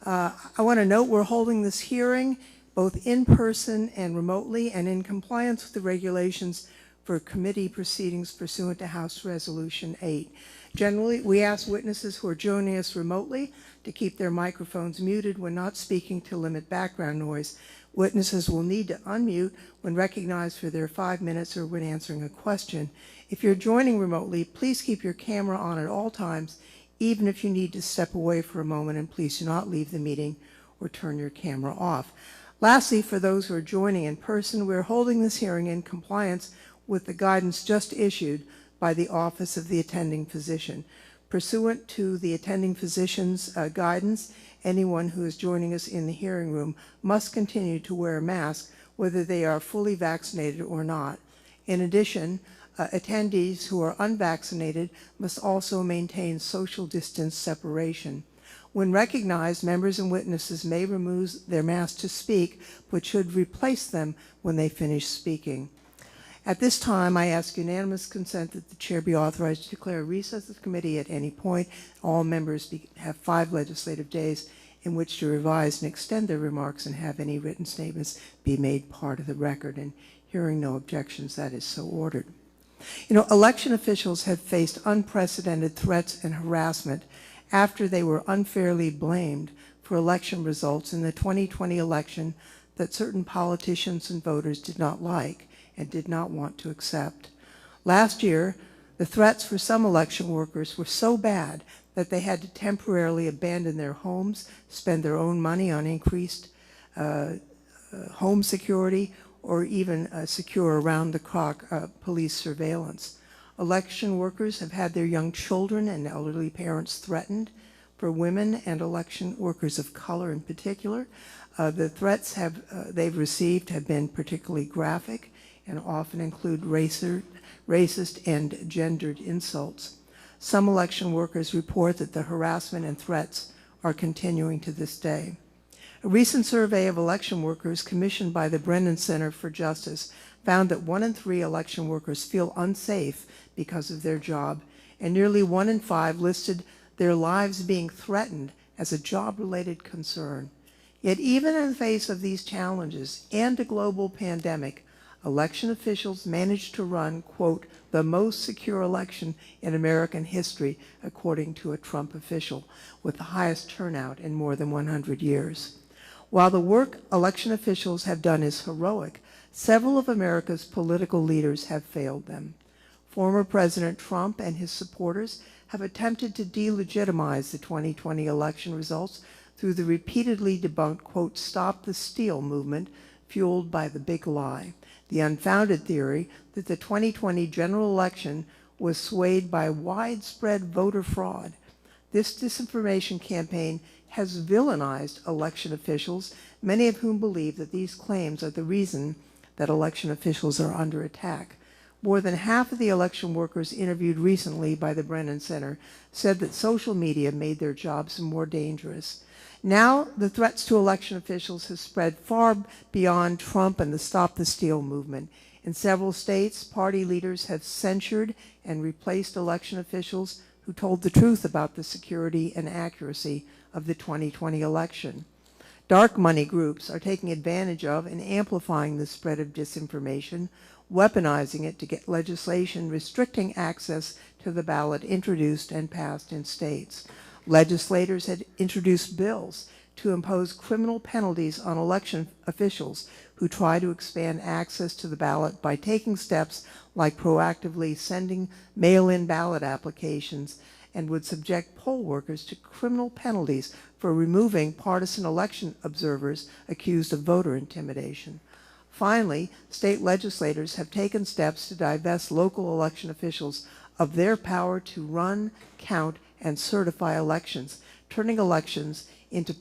I want to note we're holding this hearing both in person and remotely and in compliance with the regulations for committee proceedings pursuant to House Resolution 8. Generally, we ask witnesses who are joining us remotely to keep their microphones muted when not speaking to limit background noise. Witnesses will need to unmute when recognized for their 5 minutes or when answering a question. If you're joining remotely, please keep your camera on at all times, even if you need to step away for a moment, and please do not leave the meeting or turn your camera off. Lastly, for those who are joining in person, we're holding this hearing in compliance with the guidance just issued by the Office of the Attending Physician. Pursuant to the attending physician's guidance, anyone who is joining us in the hearing room must continue to wear a mask whether they are fully vaccinated or not. In addition, attendees who are unvaccinated must also maintain social distance separation. When recognized, members and witnesses may remove their masks to speak, but should replace them when they finish speaking. At this time, I ask unanimous consent that the chair be authorized to declare a recess of the committee at any point. All members have 5 legislative days in which to revise and extend their remarks and have any written statements be made part of the record. And hearing no objections, that is so ordered. You know, election officials have faced unprecedented threats and harassment after they were unfairly blamed for election results in the 2020 election that certain politicians and voters did not like and did not want to accept. Last year, the threats for some election workers were so bad that they had to temporarily abandon their homes, spend their own money on increased home security, or even secure around-the-clock police surveillance. Election workers have had their young children and elderly parents threatened. For women and election workers of color in particular, the threats they've received have been particularly graphic and often include racist and gendered insults. Some election workers report that the harassment and threats are continuing to this day. A recent survey of election workers commissioned by the Brennan Center for Justice found that 1 in 3 election workers feel unsafe because of their job, and nearly 1 in 5 listed their lives being threatened as a job-related concern. Yet even in the face of these challenges and a global pandemic, election officials managed to run, quote, the most secure election in American history, according to a Trump official, with the highest turnout in more than 100 years. While the work election officials have done is heroic, several of America's political leaders have failed them. Former President Trump and his supporters have attempted to delegitimize the 2020 election results through the repeatedly debunked, quote, stop the steal movement fueled by the big lie, the unfounded theory that the 2020 general election was swayed by widespread voter fraud. This disinformation campaign has villainized election officials, many of whom believe that these claims are the reason that election officials are under attack. More than half of the election workers interviewed recently by the Brennan Center said that social media made their jobs more dangerous. Now, the threats to election officials have spread far beyond Trump and the Stop the Steal movement. In several states, party leaders have censured and replaced election officials who told the truth about the security and accuracy of the 2020 election. Dark money groups are taking advantage of and amplifying the spread of disinformation, weaponizing it to get legislation restricting access to the ballot introduced and passed in states. Legislators had introduced bills to impose criminal penalties on election officials who try to expand access to the ballot by taking steps like proactively sending mail-in ballot applications, and would subject poll workers to criminal penalties for removing partisan election observers accused of voter intimidation. Finally, state legislators have taken steps to divest local election officials of their power to run, count, and certify elections, turning elections into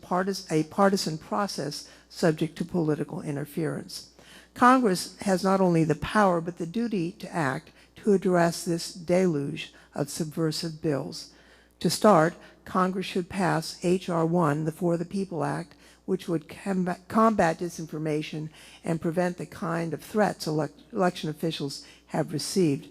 a partisan process subject to political interference. Congress has not only the power but the duty to act to address this deluge of subversive bills. To start, Congress should pass H.R. 1, the For the People Act, which would combat disinformation and prevent the kind of threats election officials have received.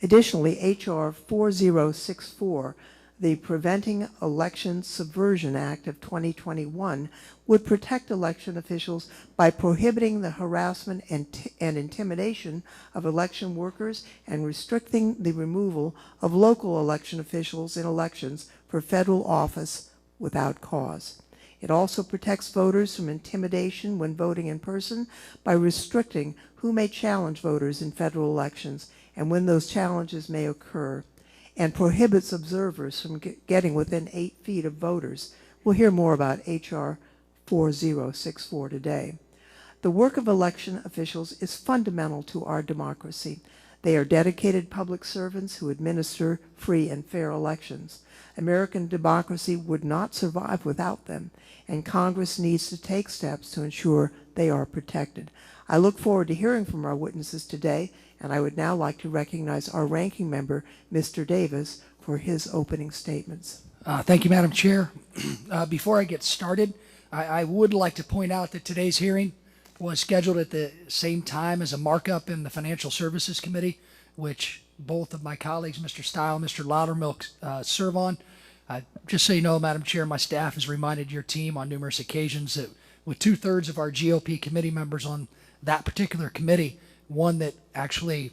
Additionally, H.R. 4064, The Preventing Election Subversion Act of 2021 would protect election officials by prohibiting the harassment and intimidation of election workers and restricting the removal of local election officials in elections for federal office without cause. It also protects voters from intimidation when voting in person by restricting who may challenge voters in federal elections and when those challenges may occur, and prohibits observers from getting within 8 feet of voters. We'll hear more about H.R. 4064 today. The work of election officials is fundamental to our democracy. They are dedicated public servants who administer free and fair elections. American democracy would not survive without them, and Congress needs to take steps to ensure they are protected. I look forward to hearing from our witnesses today, and I would now like to recognize our ranking member, Mr. Davis, for his opening statements. Thank you, Madam Chair. Before I get started, I would like to point out that today's hearing was scheduled at the same time as a markup in the Financial Services Committee, which both of my colleagues, Mr. Stile and Mr. Loudermilk, serve on. Just so you know, Madam Chair, my staff has reminded your team on numerous occasions that with 2/3 of our GOP committee members on that particular committee, one that actually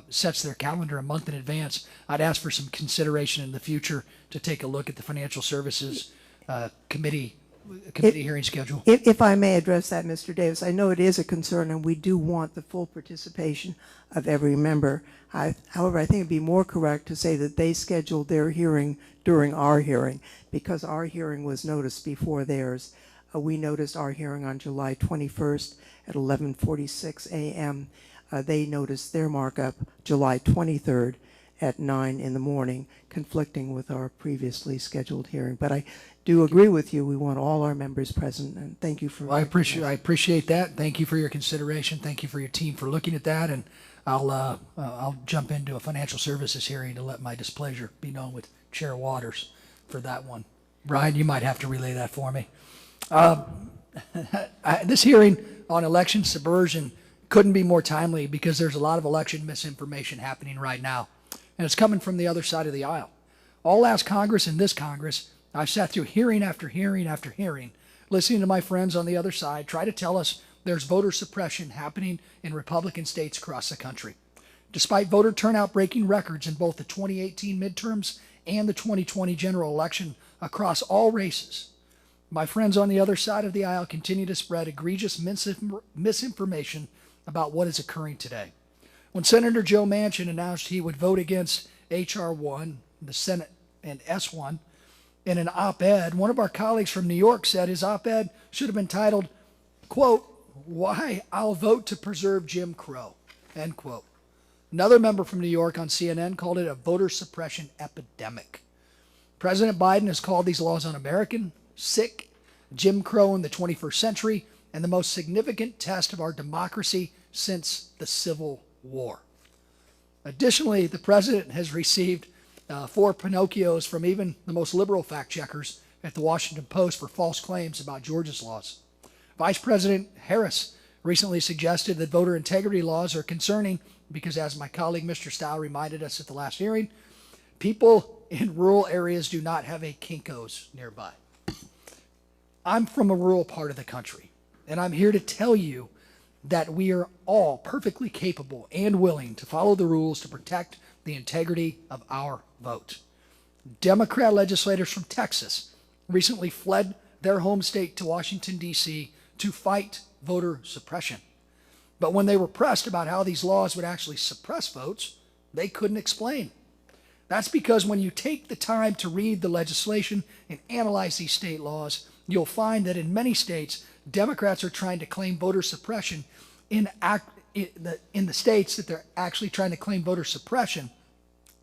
sets their calendar a month in advance, I'd ask for some consideration in the future to take a look at the Financial Services Committee hearing schedule. If I may address that, Mr. Davis, I know it is a concern and we do want the full participation of every member. However, I think it'd be more correct to say that they scheduled their hearing during our hearing because our hearing was noticed before theirs. We noticed our hearing on July 21st at 11:46 a.m. They noticed their markup July 23rd at 9 in the morning, conflicting with our previously scheduled hearing. But I do agree with you. We want all our members present, and thank you for. Well, I appreciate that. Thank you for your consideration. Thank you for your team for looking at that, and I'll jump into a financial services hearing to let my displeasure be known with Chair Waters for that one. Brian, you might have to relay that for me. This hearing on election subversion couldn't be more timely because there's a lot of election misinformation happening right now, and it's coming from the other side of the aisle. All last Congress and this Congress, I've sat through hearing after hearing after hearing, listening to my friends on the other side try to tell us there's voter suppression happening in Republican states across the country. Despite voter turnout breaking records in both the 2018 midterms and the 2020 general election across all races, my friends on the other side of the aisle continue to spread egregious misinformation about what is occurring today. When Senator Joe Manchin announced he would vote against H.R. 1, the Senate, and S1, in an op-ed, one of our colleagues from New York said his op-ed should have been titled, quote, "Why I'll Vote to Preserve Jim Crow," end quote. Another member from New York on CNN called it a voter suppression epidemic. President Biden has called these laws un-American, sick, Jim Crow in the 21st century, and the most significant test of our democracy since the Civil War. Additionally, the president has received 4 Pinocchios from even the most liberal fact checkers at the Washington Post for false claims about Georgia's laws. Vice President Harris recently suggested that voter integrity laws are concerning because, as my colleague Mr. Stile reminded us at the last hearing, people in rural areas do not have a Kinko's nearby. I'm from a rural part of the country, and I'm here to tell you that we are all perfectly capable and willing to follow the rules to protect the integrity of our vote. Democrat legislators from Texas recently fled their home state to Washington, D.C. to fight voter suppression. But when they were pressed about how these laws would actually suppress votes, they couldn't explain. That's because when you take the time to read the legislation and analyze these state laws, you'll find that in many states, Democrats are trying to claim voter suppression in the states that they're actually trying to claim voter suppression.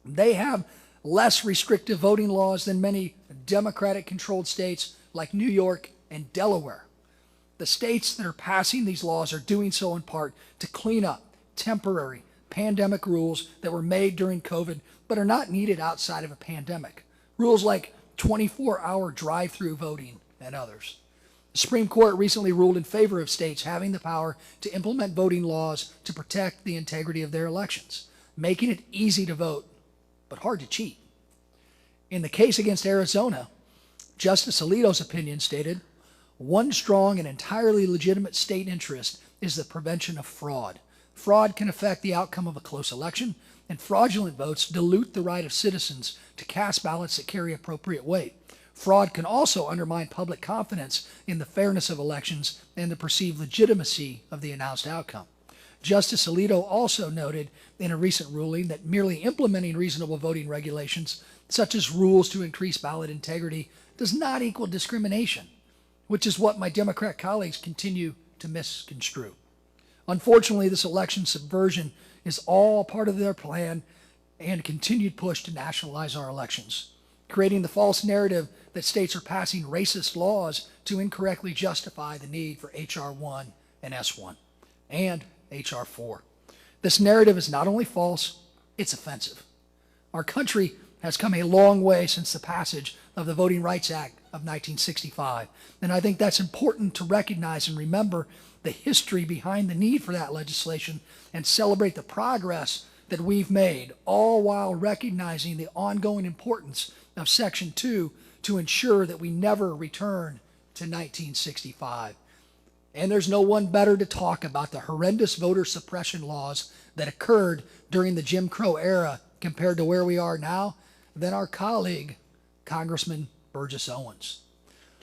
They have less restrictive voting laws than many Democratic-controlled states like New York and Delaware. The states that are passing these laws are doing so in part to clean up temporary pandemic rules that were made during COVID but are not needed outside of a pandemic. Rules like 24-hour drive-through voting and others. The Supreme Court recently ruled in favor of states having the power to implement voting laws to protect the integrity of their elections, making it easy to vote but hard to cheat. In the case against Arizona, Justice Alito's opinion stated, "One strong and entirely legitimate state interest is the prevention of fraud. Fraud can affect the outcome of a close election, and fraudulent votes dilute the right of citizens to cast ballots that carry appropriate weight. Fraud can also undermine public confidence in the fairness of elections and the perceived legitimacy of the announced outcome." Justice Alito also noted in a recent ruling that merely implementing reasonable voting regulations, such as rules to increase ballot integrity, does not equal discrimination, which is what my Democrat colleagues continue to misconstrue. Unfortunately, this election subversion is all part of their plan and continued push to nationalize our elections, creating the false narrative that states are passing racist laws to incorrectly justify the need for H.R. 1 and S1 and H.R. 4. This narrative is not only false, it's offensive. Our country has come a long way since the passage of the Voting Rights Act of 1965, and I think that's important to recognize and remember the history behind the need for that legislation and celebrate the progress that we've made, all while recognizing the ongoing importance of Section 2 to ensure that we never return to 1965. And there's no one better to talk about the horrendous voter suppression laws that occurred during the Jim Crow era compared to where we are now than our colleague, Congressman Burgess Owens.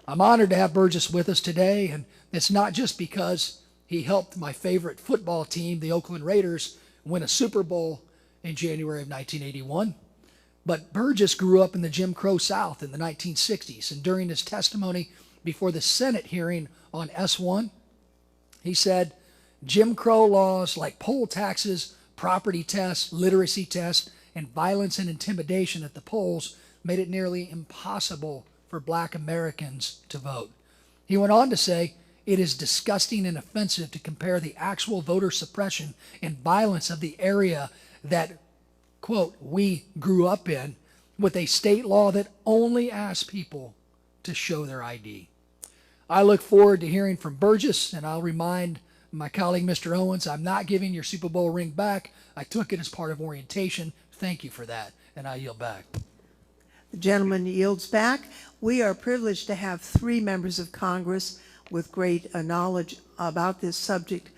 I'm honored to have Burgess with us today, and it's not just because he helped my favorite football team, the Oakland Raiders, win a Super Bowl in January of 1981, but Burgess grew up in the Jim Crow South in the 1960s, and during his testimony before the Senate hearing on S1, he said, "Jim Crow laws like poll taxes, property tests, literacy tests, and violence and intimidation at the polls made it nearly impossible for black Americans to vote." He went on to say, "It is disgusting and offensive to compare the actual voter suppression and violence of the area that, quote, we grew up in with a state law that only asks people to show their ID." I look forward to hearing from Burgess, and I'll remind my colleague, Mr. Owens, I'm not giving your Super Bowl ring back. I took it as part of orientation. Thank you for that, and I yield back. The gentleman yields back. We are privileged to have 3 members of Congress with great knowledge about this subject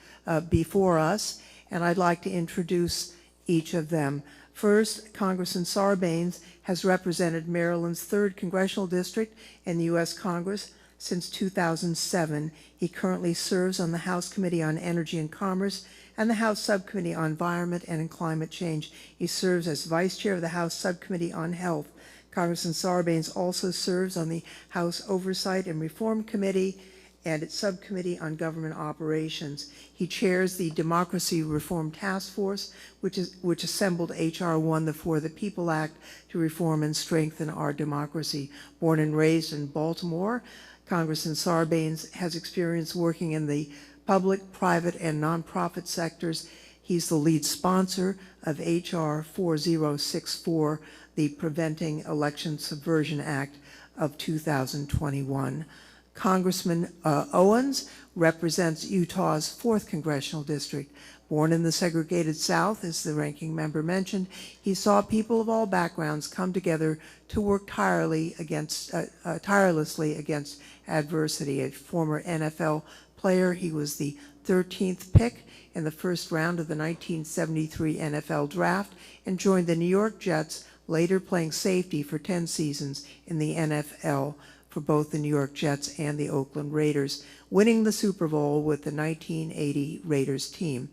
before us, and I'd like to introduce each of them. First, Congressman Sarbanes has represented Maryland's 3rd Congressional District in the U.S. Congress since 2007. He currently serves on the House Committee on Energy and Commerce and the House Subcommittee on Environment and Climate Change. He serves as Vice Chair of the House Subcommittee on Health. Congressman Sarbanes also serves on the House Oversight and Reform Committee and its Subcommittee on Government Operations. He chairs the Democracy Reform Task Force, which assembled H.R. 1, the For the People Act, to reform and strengthen our democracy. Born and raised in Baltimore, Congressman Sarbanes has experience working in the public, private, and nonprofit sectors. He's the lead sponsor of H.R. 4064, the Preventing Election Subversion Act of 2021. Congressman Owens represents Utah's 4th Congressional District. Born in the segregated South, as the ranking member mentioned, he saw people of all backgrounds come together to work tirelessly against adversity. A former NFL player, he was the 13th pick in the first round of the 1973 NFL Draft and joined the New York Jets, later playing safety for 10 seasons in the NFL for both the New York Jets and the Oakland Raiders, winning the Super Bowl with the 1980 Raiders team.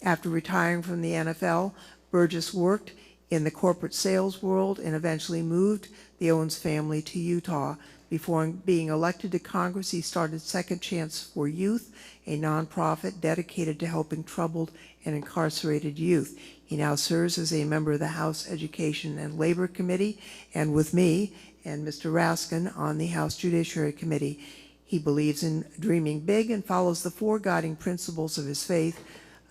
After retiring from the NFL, Burgess worked in the corporate sales world and eventually moved the Owens family to Utah. Before being elected to Congress, he started Second Chance for Youth, a nonprofit dedicated to helping troubled and incarcerated youth. He now serves as a member of the House Education and Labor Committee, and with me and Mr. Raskin on the House Judiciary Committee. He believes in dreaming big and follows the 4 guiding principles of his faith,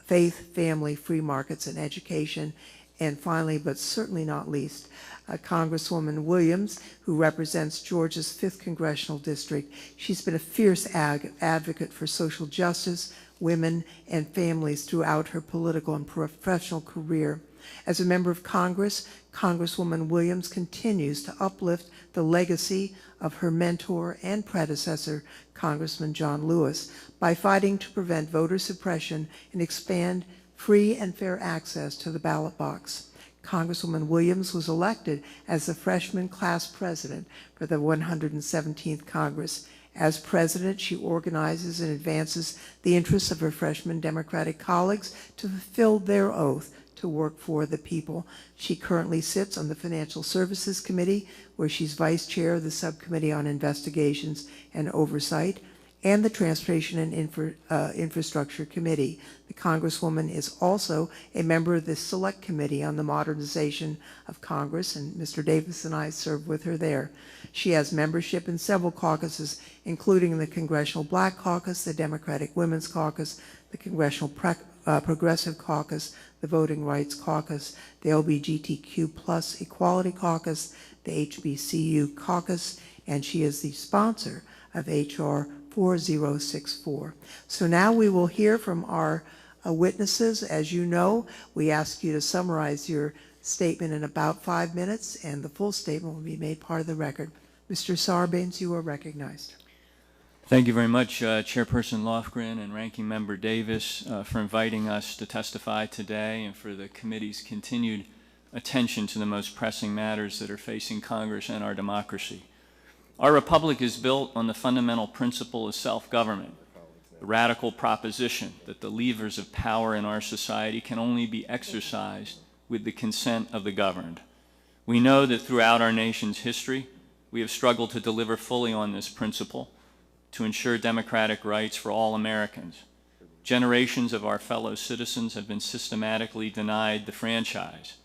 family, free markets, and education. And finally, but certainly not least, Congresswoman Williams, who represents Georgia's 5th Congressional District. She's been a fierce advocate for social justice, women, and families throughout her political and professional career. As a member of Congress, Congresswoman Williams continues to uplift the legacy of her mentor and predecessor, Congressman John Lewis, by fighting to prevent voter suppression and expand free and fair access to the ballot box. Congresswoman Williams was elected as the freshman class president for the 117th Congress. As president, she organizes and advances the interests of her freshman Democratic colleagues to fulfill their oath to work for the people. She currently sits on the Financial Services Committee, where she's vice chair of the Subcommittee on Investigations and Oversight, and the Transportation and Infrastructure Committee. The Congresswoman is also a member of the Select Committee on the Modernization of Congress, and Mr. Davis and I serve with her there. She has membership in several caucuses, including the Congressional Black Caucus, the Democratic Women's Caucus, the Congressional Progressive Caucus, the Voting Rights Caucus, the LGBTQ+ Equality Caucus, the HBCU Caucus, and she is the sponsor of H.R. 4064. So now we will hear from our witnesses. As you know, we ask you to summarize your statement in about 5 minutes, and the full statement will be made part of the record. Mr. Sarbanes, you are recognized. Thank you very much, Chairperson Lofgren and Ranking Member Davis, for inviting us to testify today and for the committee's continued attention to the most pressing matters that are facing Congress and our democracy. Our republic is built on the fundamental principle of self-government, the radical proposition that the levers of power in our society can only be exercised with the consent of the governed. We know that throughout our nation's history, we have struggled to deliver fully on this principle to ensure democratic rights for all Americans. Generations of our fellow citizens have been systematically denied the franchise.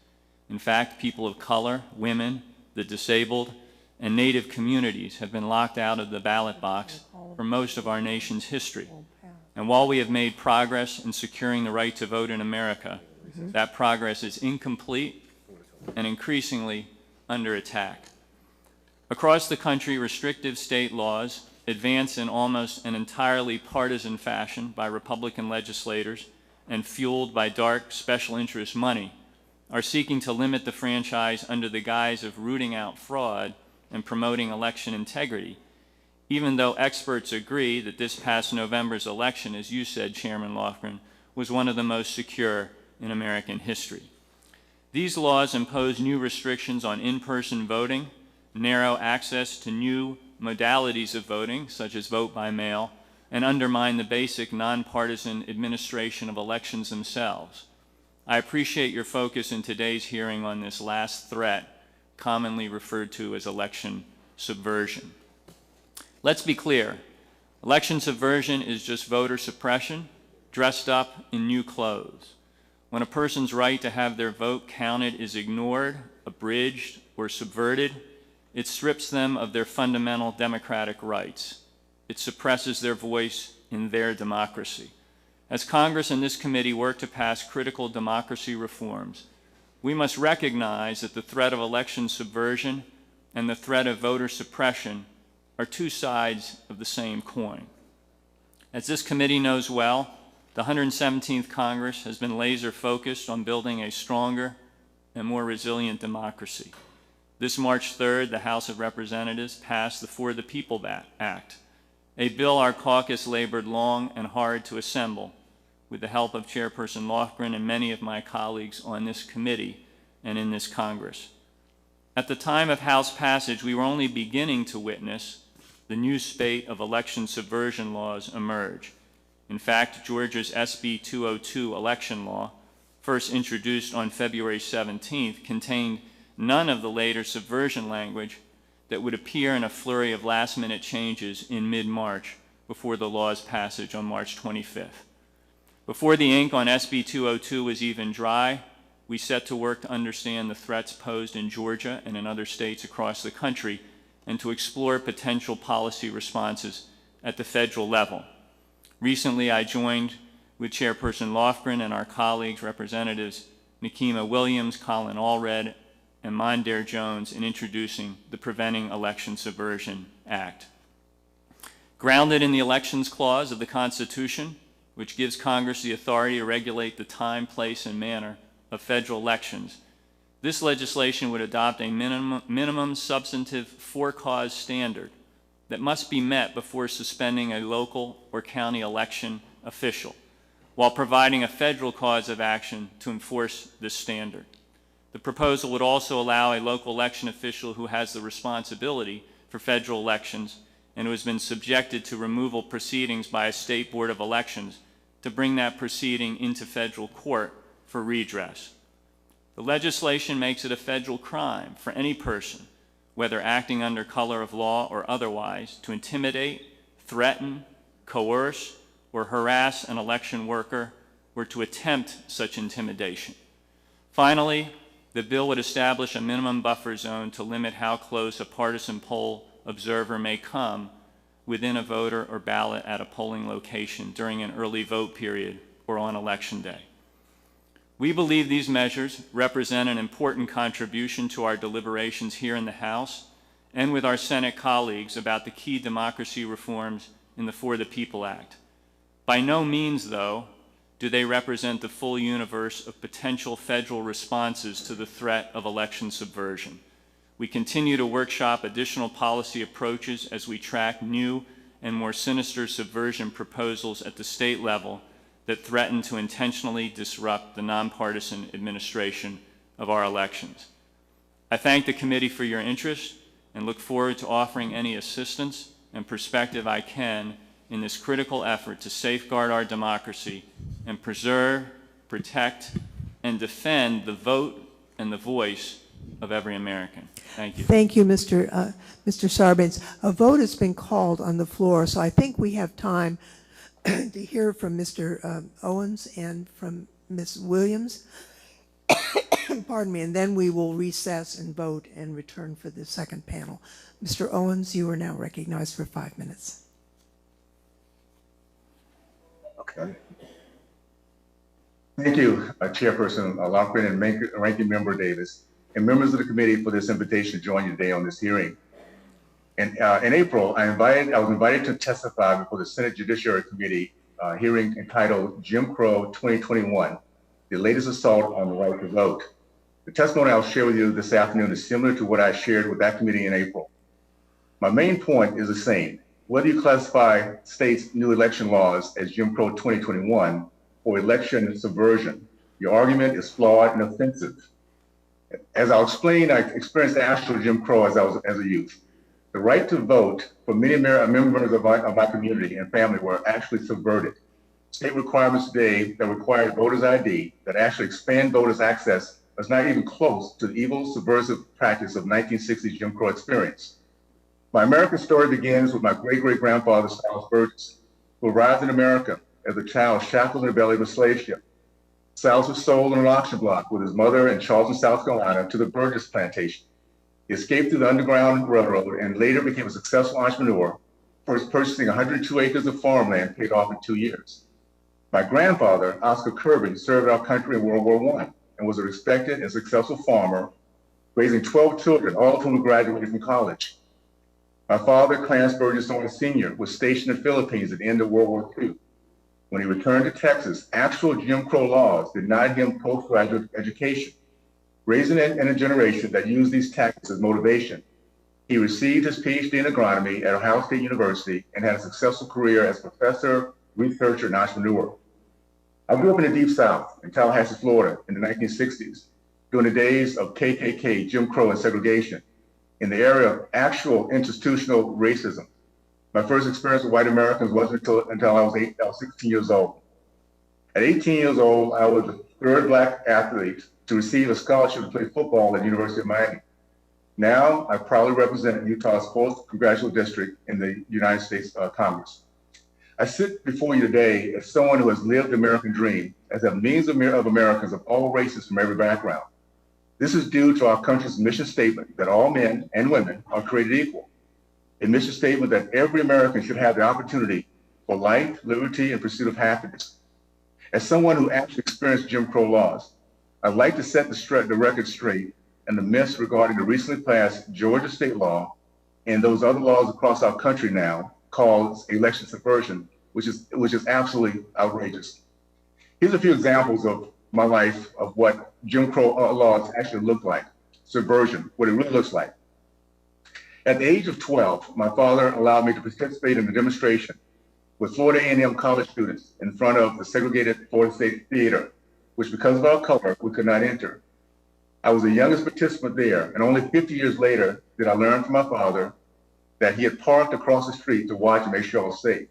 In fact, people of color, women, the disabled, and Native communities have been locked out of the ballot box for most of our nation's history. And while we have made progress in securing the right to vote in America, that progress is incomplete and increasingly under attack. Across the country, restrictive state laws, advanced in almost an entirely partisan fashion by Republican legislators and fueled by dark special interest money, are seeking to limit the franchise under the guise of rooting out fraud and promoting election integrity, even though experts agree that this past November's election, as you said, Chairman Lofgren, was one of the most secure in American history. These laws impose new restrictions on in-person voting, narrow access to new modalities of voting, such as vote by mail, and undermine the basic nonpartisan administration of elections themselves. I appreciate your focus in today's hearing on this last threat, commonly referred to as election subversion. Let's be clear. Election subversion is just voter suppression dressed up in new clothes. When a person's right to have their vote counted is ignored, abridged, or subverted, it strips them of their fundamental democratic rights. It suppresses their voice in their democracy. As Congress and this committee work to pass critical democracy reforms, we must recognize that the threat of election subversion and the threat of voter suppression are two sides of the same coin. As this committee knows well, the 117th Congress has been laser focused on building a stronger and more resilient democracy. This March 3rd, the House of Representatives passed the For the People Act, a bill our caucus labored long and hard to assemble with the help of Chairperson Lofgren and many of my colleagues on this committee and in this Congress. At the time of House passage, we were only beginning to witness the new spate of election subversion laws emerge. In fact, Georgia's SB 202 election law, first introduced on February 17th, contained none of the later subversion language that would appear in a flurry of last-minute changes in mid-March before the law's passage on March 25th. Before the ink on SB 202 was even dry, we set to work to understand the threats posed in Georgia and in other states across the country and to explore potential policy responses at the federal level. Recently, I joined with Chairperson Lofgren and our colleagues, Representatives Nikema Williams, Colin Allred, and Mondaire Jones in introducing the Preventing Election Subversion Act. Grounded in the Elections Clause of the Constitution, which gives Congress the authority to regulate the time, place, and manner of federal elections. This legislation would adopt a minimum substantive for-cause standard that must be met before suspending a local or county election official, while providing a federal cause of action to enforce this standard. The proposal would also allow a local election official who has the responsibility for federal elections and who has been subjected to removal proceedings by a state board of elections to bring that proceeding into federal court for redress. The legislation makes it a federal crime for any person, whether acting under color of law or otherwise, to intimidate, threaten, coerce, or harass an election worker or to attempt such intimidation. Finally, the bill would establish a minimum buffer zone to limit how close a partisan poll observer may come within a voter or ballot at a polling location during an early vote period or on election day. We believe these measures represent an important contribution to our deliberations here in the House and with our Senate colleagues about the key democracy reforms in the For the People Act. By no means, though, do they represent the full universe of potential federal responses to the threat of election subversion. We continue to workshop additional policy approaches as we track new and more sinister subversion proposals at the state level that threaten to intentionally disrupt the nonpartisan administration of our elections. I thank the committee for your interest and look forward to offering any assistance and perspective I can in this critical effort to safeguard our democracy and preserve, protect, and defend the vote and the voice of every American. Thank you. Thank you, Mr. Sarbanes. A vote has been called on the floor, so I think we have time to hear from Mr. Owens and from Ms. Williams. Pardon me, and then we will recess and vote and return for the second panel. Mr. Owens, you are now recognized for 5 minutes. Okay. Thank you, Chairperson Lofgren and Ranking Member Davis, and members of the committee for this invitation to join you today on this hearing. And in April, I was invited to testify before the Senate Judiciary Committee hearing entitled Jim Crow 2021, the latest assault on the right to vote. The testimony I'll share with you this afternoon is similar to what I shared with that committee in April. My main point is the same. Whether you classify states' new election laws as Jim Crow 2021 or election subversion, your argument is flawed and offensive. As I'll explain, I experienced actual Jim Crow as a youth. The right to vote for many members of my community and family were actually subverted. State requirements today that require voters' ID, that actually expand voters' access, is not even close to the evil subversive practice of 1960s Jim Crow experience. My American story begins with my great-great-grandfather, Silas Burgess, who arrived in America as a child shackled in the belly of a slave ship. Silas was sold on an auction block with his mother in Charleston, South Carolina, to the Burgess plantation. He escaped through the Underground Railroad and later became a successful entrepreneur, first purchasing 102 acres of farmland paid off in 2 years. My grandfather, Oscar Kirby, served our country in World War I and was a respected and successful farmer, raising 12 children, all of whom graduated from college. My father, Clarence Burgess Owens Sr., was stationed in the Philippines at the end of World War II. When he returned to Texas, actual Jim Crow laws denied him postgraduate education, raising in a generation that used these tactics as motivation. He received his PhD in agronomy at Ohio State University and had a successful career as professor, researcher, and entrepreneur. I grew up in the Deep South, in Tallahassee, Florida, in the 1960s, during the days of KKK, Jim Crow, and segregation, in the era of actual institutional racism. My first experience with white Americans wasn't until I was 16 years old. At 18 years old, I was the third Black athlete to receive a scholarship to play football at the University of Miami. Now, I proudly represent Utah's 4th Congressional District in the United States Congress. I sit before you today as someone who has lived the American dream, as have millions of Americans of all races from every background. This is due to our country's mission statement that all men and women are created equal. A mission statement that every American should have the opportunity for life, liberty, and pursuit of happiness. As someone who actually experienced Jim Crow laws, I'd like to set the record straight and the myths regarding the recently passed Georgia state law and those other laws across our country now called election subversion, which is absolutely outrageous. Here's a few examples of my life of what Jim Crow laws actually look like, subversion, what it really looks like. At the age of 12, my father allowed me to participate in a demonstration with Florida A&M college students in front of the segregated Florida State Theater, which because of our color, we could not enter. I was the youngest participant there, and only 50 years later did I learn from my father that he had parked across the street to watch and make sure I was safe.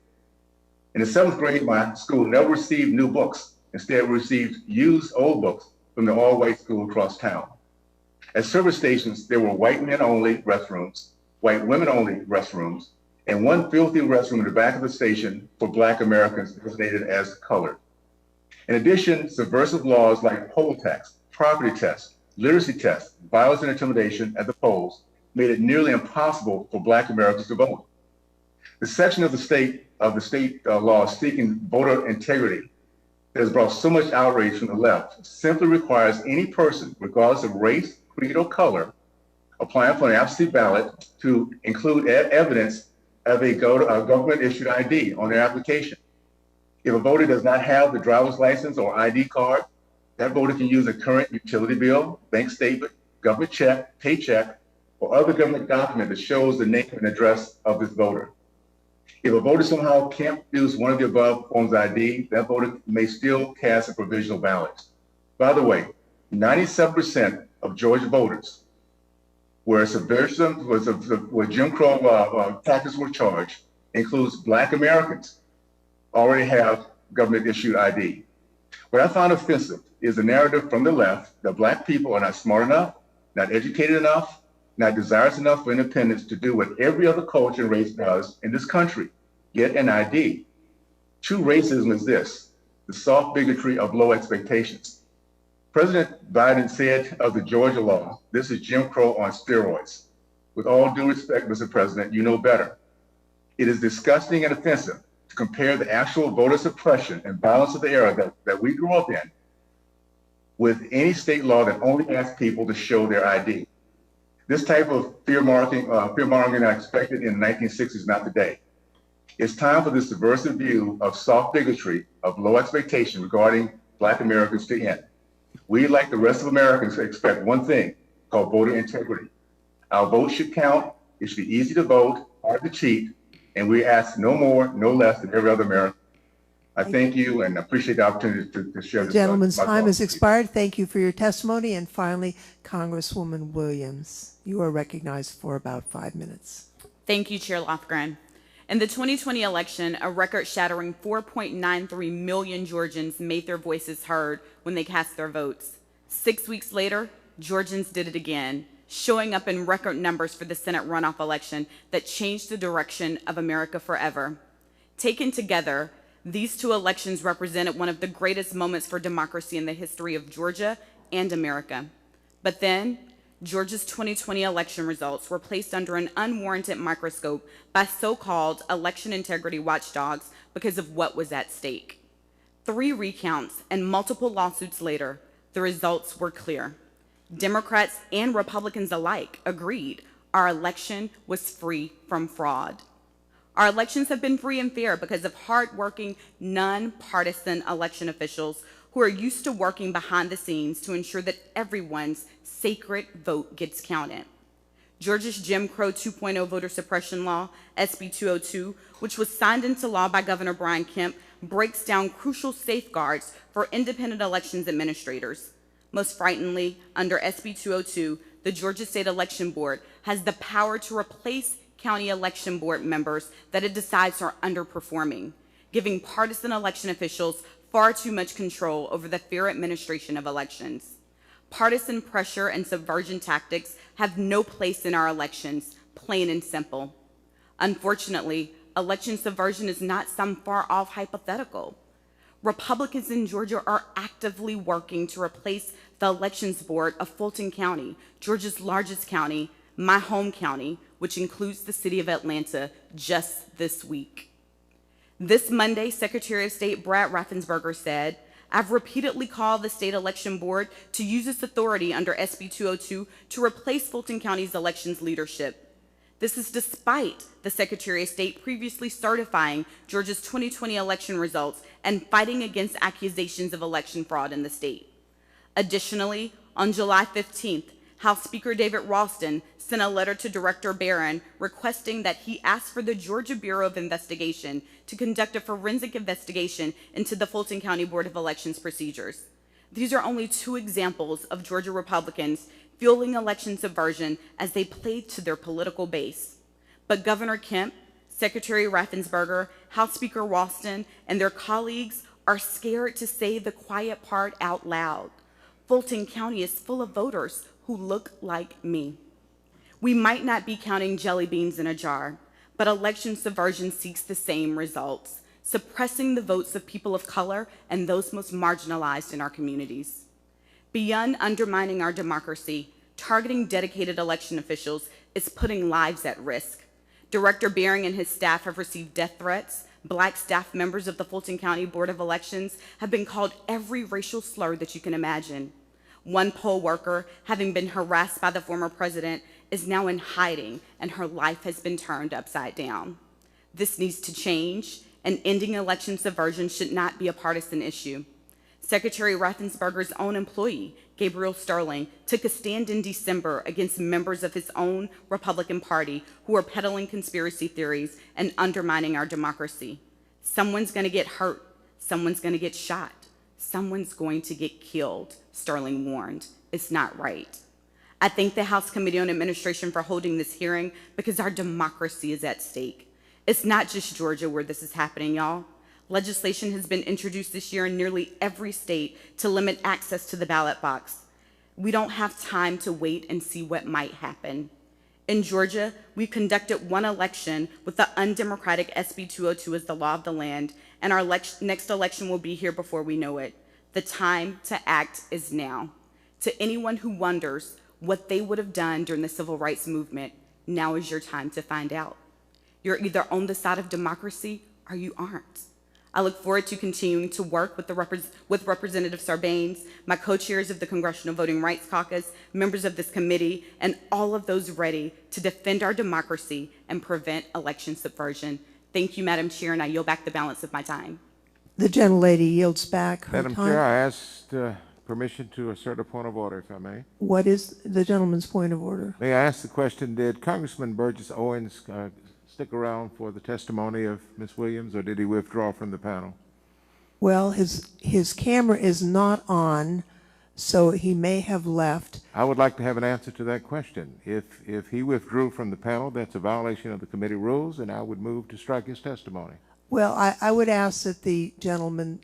In the 7th grade, my school never received new books. Instead, we received used old books from the all-white school across town. At service stations, there were white men-only restrooms, white women-only restrooms, and one filthy restroom in the back of the station for Black Americans designated as colored. In addition, subversive laws like poll tax, property tests, literacy tests, violence and intimidation at the polls made it nearly impossible for Black Americans to vote. The section of the state law seeking voter integrity that has brought so much outrage from the left simply requires any person, regardless of race, creed, or color, applying for an absentee ballot to include evidence of a government-issued ID on their application. If a voter does not have the driver's license or ID card, that voter can use a current utility bill, bank statement, government check, paycheck, or other government document that shows the name and address of this voter. If a voter somehow can't produce one of the above forms of ID, that voter may still cast a provisional ballot. By the way, 97% of Georgia voters where subversion where Jim Crow tactics were charged includes Black Americans already have government-issued ID. What I found offensive is the narrative from the left that Black people are not smart enough, not educated enough, not desirous enough for independence to do what every other culture and race does in this country, get an ID. True racism is this, the soft bigotry of low expectations. President Biden said of the Georgia law, this is Jim Crow on steroids. With all due respect, Mr. President, you know better. It is disgusting and offensive to compare the actual voter suppression and violence of the era that we grew up in with any state law that only asks people to show their ID. This type of fear-mongering I expected in the 1960s, not today. It's time for this subversive view of soft bigotry, of low expectation regarding Black Americans to end. We, like the rest of Americans, expect one thing called voter integrity. Our vote should count, it should be easy to vote, hard to cheat, and we ask no more, no less than every other American. I thank you and appreciate the opportunity to share this. Gentleman's time has expired. Thank you for your testimony. And finally, Congresswoman Williams, you are recognized for about 5 minutes. Thank you, Chair Lofgren. In the 2020 election, a record-shattering 4.93 million Georgians made their voices heard when they cast their votes. 6 weeks later, Georgians did it again, showing up in record numbers for the Senate runoff election that changed the direction of America forever. Taken together, these two elections represented one of the greatest moments for democracy in the history of Georgia and America. But then, Georgia's 2020 election results were placed under an unwarranted microscope by so-called election integrity watchdogs because of what was at stake. 3 recounts and multiple lawsuits later, the results were clear. Democrats and Republicans alike agreed our election was free from fraud. Our elections have been free and fair because of hardworking, nonpartisan election officials who are used to working behind the scenes to ensure that everyone's sacred vote gets counted. Georgia's Jim Crow 2.0 voter suppression law, SB 202, which was signed into law by Governor Brian Kemp, breaks down crucial safeguards for independent elections administrators. Most frighteningly, under SB 202, the Georgia State Election Board has the power to replace county election board members that it decides are underperforming, giving partisan election officials far too much control over the fair administration of elections. Partisan pressure and subversion tactics have no place in our elections, plain and simple. Unfortunately, election subversion is not some far-off hypothetical. Republicans in Georgia are actively working to replace the Elections Board of Fulton County, Georgia's largest county, my home county, which includes the city of Atlanta, just this week. This Monday, Secretary of State Brad Raffensperger said, "I've repeatedly called the state election board to use its authority under SB 202 to replace Fulton County's elections leadership." This is despite the Secretary of State previously certifying Georgia's 2020 election results and fighting against accusations of election fraud in the state. Additionally, on July 15th, House Speaker David Ralston sent a letter to Director Barron requesting that he ask for the Georgia Bureau of Investigation to conduct a forensic investigation into the Fulton County Board of Elections procedures. These are only two examples of Georgia Republicans fueling election subversion as they played to their political base. But Governor Kemp, Secretary Raffensperger, House Speaker Ralston, and their colleagues are scared to say the quiet part out loud. Fulton County is full of voters who look like me. We might not be counting jelly beans in a jar, but election subversion seeks the same results, suppressing the votes of people of color and those most marginalized in our communities. Beyond undermining our democracy, targeting dedicated election officials is putting lives at risk. Director Bering and his staff have received death threats. Black staff members of the Fulton County Board of Elections have been called every racial slur that you can imagine. One poll worker, having been harassed by the former president, is now in hiding, and her life has been turned upside down. This needs to change, and ending election subversion should not be a partisan issue. Secretary Raffensperger's own employee, Gabriel Sterling, took a stand in December against members of his own Republican Party who are peddling conspiracy theories and undermining our democracy. Someone's going to get hurt. Someone's going to get shot. Someone's going to get killed, Sterling warned. It's not right. I thank the House Committee on Administration for holding this hearing because our democracy is at stake. It's not just Georgia where this is happening, y'all. Legislation has been introduced this year in nearly every state to limit access to the ballot box. We don't have time to wait and see what might happen. In Georgia, we conducted one election with the undemocratic SB 202 as the law of the land, and our next election will be here before we know it. The time to act is now. To anyone who wonders what they would have done during the civil rights movement, now is your time to find out. You're either on the side of democracy or you aren't. I look forward to continuing to work with Representative Sarbanes, my co-chairs of the Congressional Voting Rights Caucus, members of this committee, and all of those ready to defend our democracy and prevent election subversion. Thank you, Madam Chair, and I yield back the balance of my time. The gentlelady yields back her Madam time. Chair, I asked permission to assert a point of order, if I may. What is the gentleman's point of order? May I ask the question, did Congressman Burgess Owens stick around for the testimony of Ms. Williams, or did he withdraw from the panel? Well, his camera is not on, so he may have left. I would like to have an answer to that question. If he withdrew from the panel, that's a violation of the committee rules, and I would move to strike his testimony. Well, I would ask that the gentleman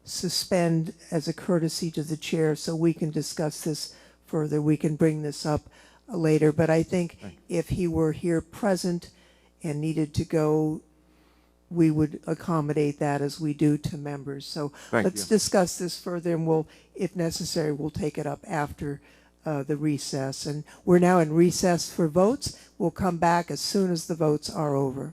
suspend as a courtesy to the chair so we can discuss this further. We can bring this up later, but I think if he were here present and needed to go, we would accommodate that as we do to members. So let's discuss this further, and we'll, if necessary, we'll take it up after the recess. And we're now in recess for votes. We'll come back as soon as the votes are over.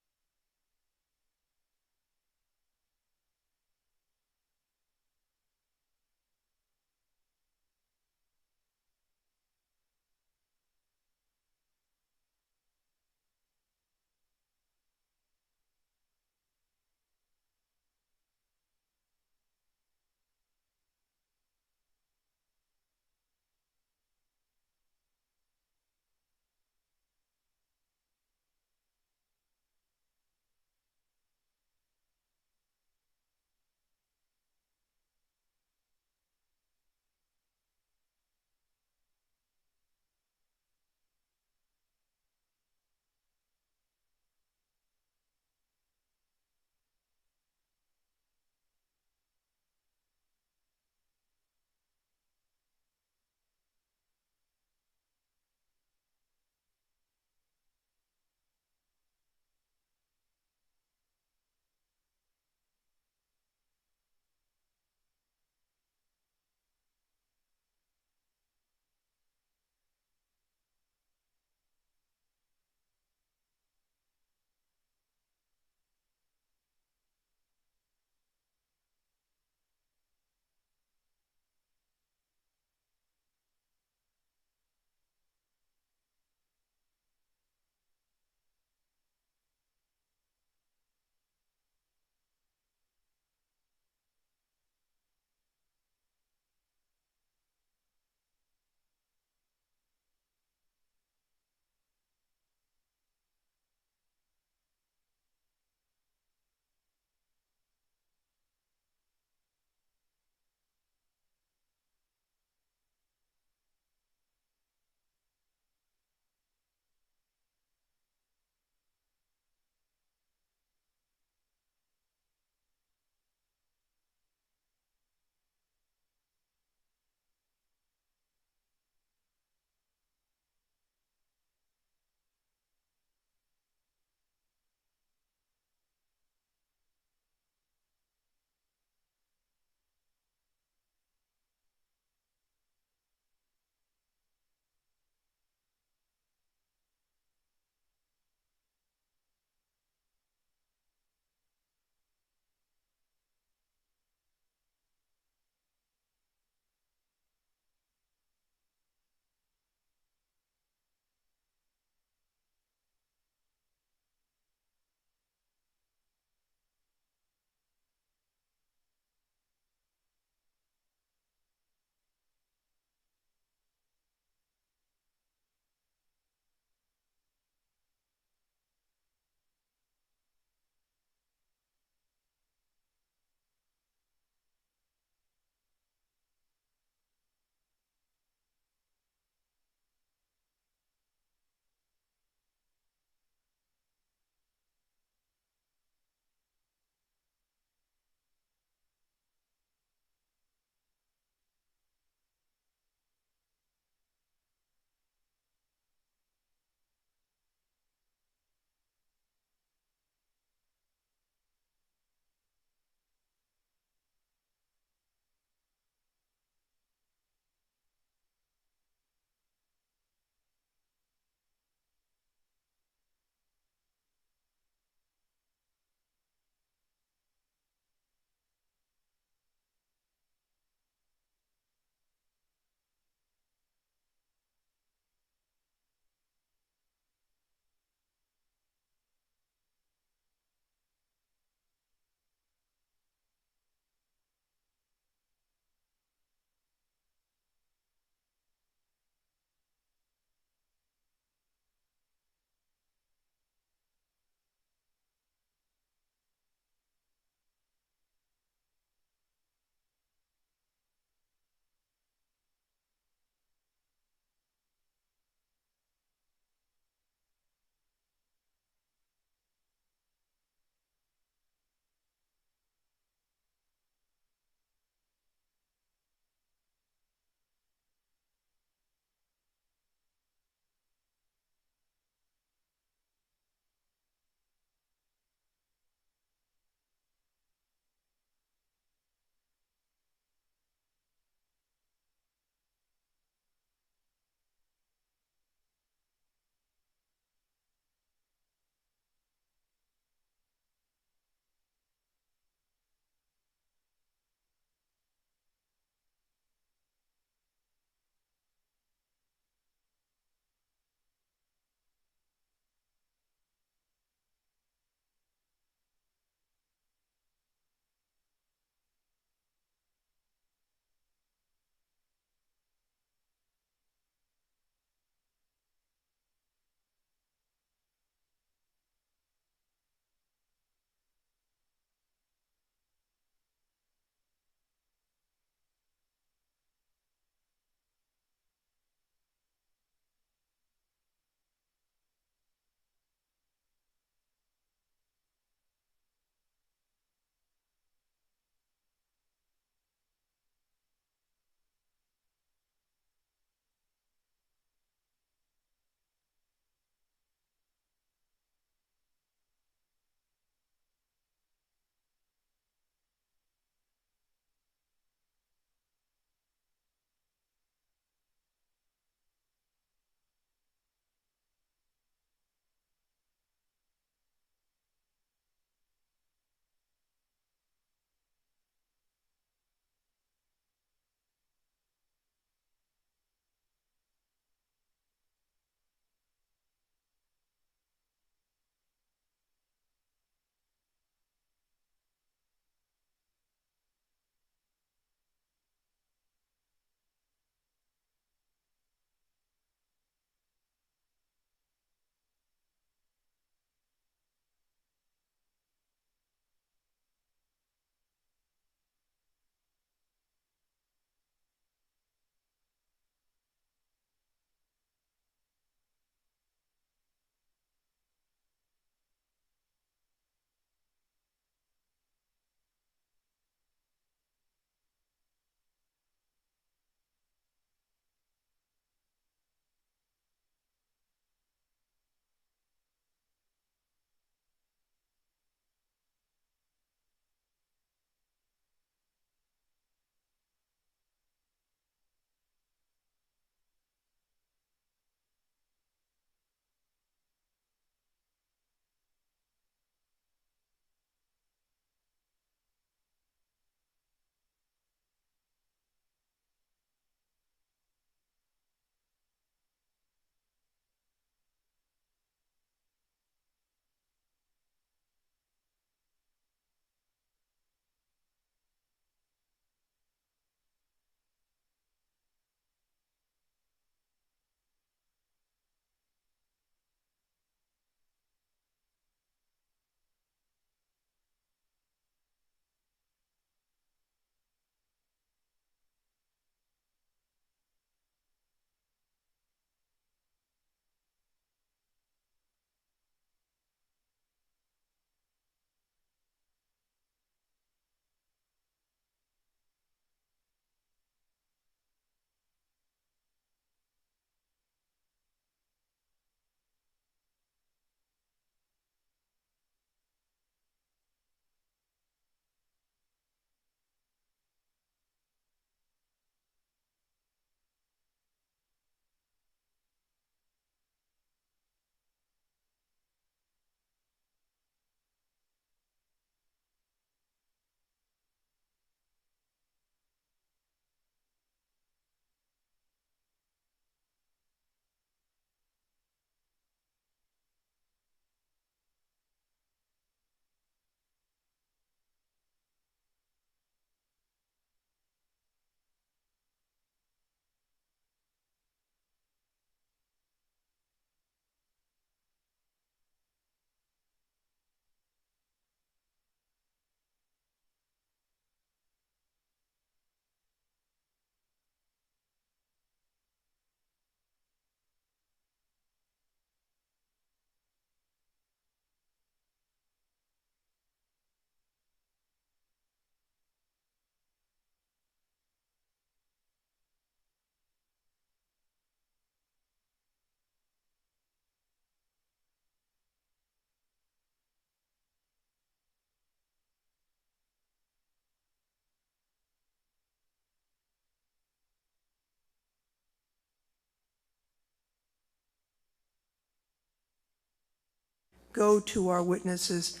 go to our witnesses.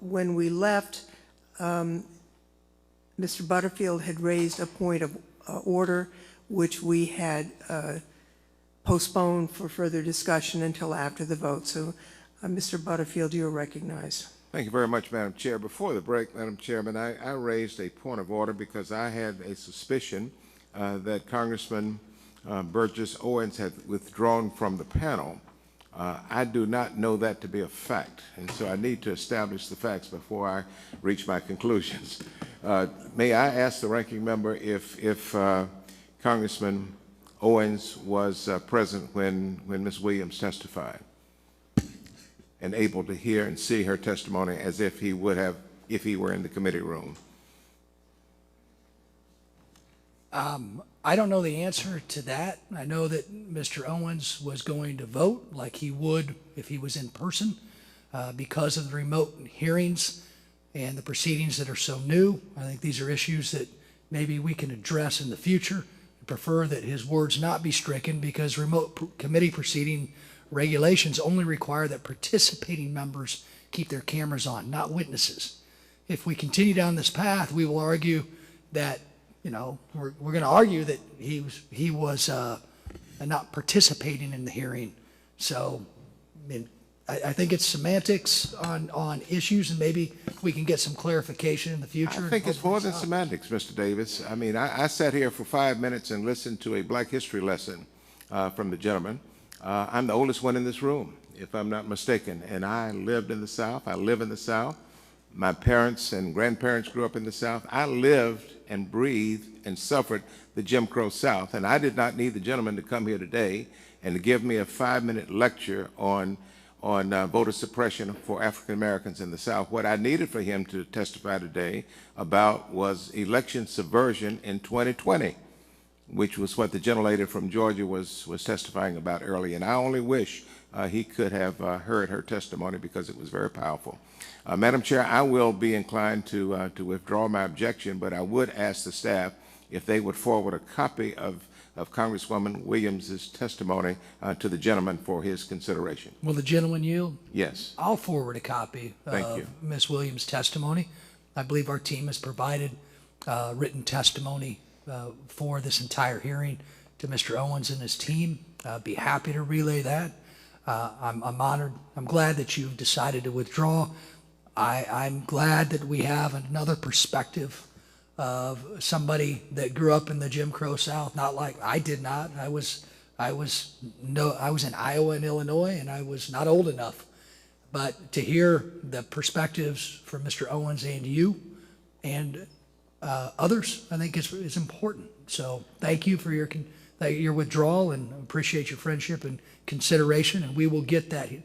When we left, Mr. Butterfield had raised a point of order, which we had postponed for further discussion until after the vote. So, Mr. Butterfield, you are recognized. Thank you very much, Madam Chair. Before the break, Madam Chairman, I raised a point of order because I had a suspicion that Congressman Burgess Owens had withdrawn from the panel. I do not know that to be a fact, and so I need to establish the facts before I reach my conclusions. May I ask the ranking member if Congressman Owens was present when Ms. Williams testified and able to hear and see her testimony as if he would have if he were in the committee room? I don't know the answer to that. I know that Mr. Owens was going to vote like he would if he was in person because of the remote hearings and the proceedings that are so new. I think these are issues that maybe we can address in the future. I prefer that his words not be stricken because remote committee proceeding regulations only require that participating members keep their cameras on, not witnesses. If we continue down this path, we will argue that, you know, we're going to argue that he was not participating in the hearing. So, I mean, I think it's semantics on issues, and maybe we can get some clarification in the future. I think it's more than semantics, Mr. Davis. I mean, I sat here for 5 minutes and listened to a Black history lesson from the gentleman. I'm the oldest one in this room, if I'm not mistaken, and I lived in the South. I live in the South. My parents and grandparents grew up in the South. I lived and breathed and suffered the Jim Crow South, and I did not need the gentleman to come here today and to give me a 5-minute lecture on voter suppression for African Americans in the South. What I needed for him to testify today about was election subversion in 2020, which was what the gentlelady from Georgia was testifying about earlier. And I only wish he could have heard her testimony because it was very powerful. Madam Chair, I will be inclined to withdraw my objection, but I would ask the staff if they would forward a copy of Congresswoman Williams' testimony to the gentleman for his consideration. Will the gentleman yield? Yes. I'll forward a copy of Ms. Williams' testimony. I believe our team has provided written testimony for this entire hearing to Mr. Owens and his team. I'd be happy to relay that. I'm honored. I'm glad that you've decided to withdraw. I'm glad that we have another perspective of somebody that grew up in the Jim Crow South, not like I did not. I was in Iowa and Illinois, and I was not old enough. But to hear the perspectives from Mr. Owens and you and others, I think is important. So thank you for your withdrawal, and appreciate your friendship and consideration. And we will get that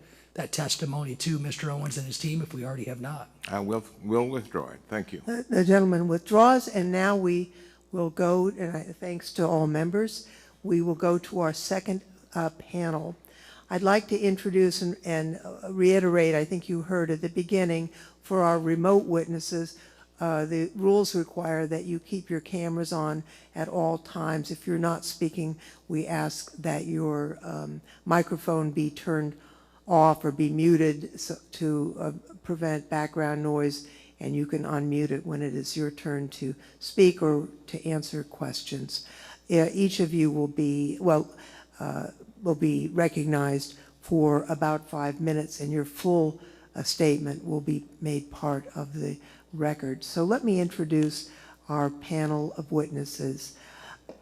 testimony to Mr. Owens and his team if we already have not. I will withdraw it. Thank you. The gentleman withdraws, and now we will go, and thanks to all members, we will go to our second panel. I'd like to introduce and reiterate, I think you heard at the beginning, for our remote witnesses, the rules require that you keep your cameras on at all times. If you're not speaking, we ask that your microphone be turned off or be muted to prevent background noise, and you can unmute it when it is your turn to speak or to answer questions. Each of you will be recognized for about 5 minutes, and your full statement will be made part of the record. So let me introduce our panel of witnesses.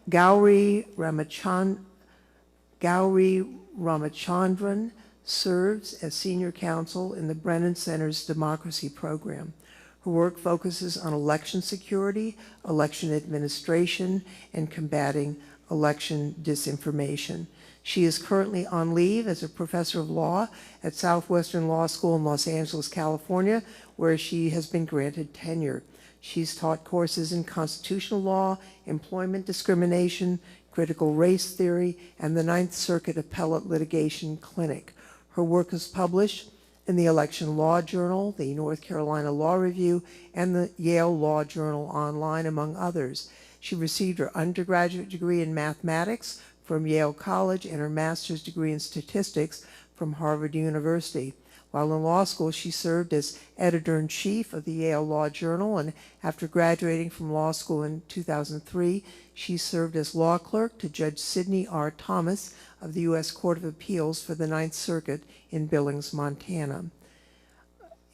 Gauri Ramachandran serves as senior counsel in the Brennan Center's Democracy Program. Her work focuses on election security, election administration, and combating election disinformation. She is currently on leave as a professor of law at Southwestern Law School in Los Angeles, California, where she has been granted tenure. She's taught courses in constitutional law, employment discrimination, critical race theory, and the Ninth Circuit Appellate Litigation Clinic. Her work is published in the Election Law Journal, the North Carolina Law Review, and the Yale Law Journal Online, among others. She received her undergraduate degree in mathematics from Yale College and her master's degree in statistics from Harvard University. While in law school, she served as editor-in-chief of the Yale Law Journal, and after graduating from law school in 2003, she served as law clerk to Judge Sidney R. Thomas of the U.S. Court of Appeals for the Ninth Circuit in Billings, Montana.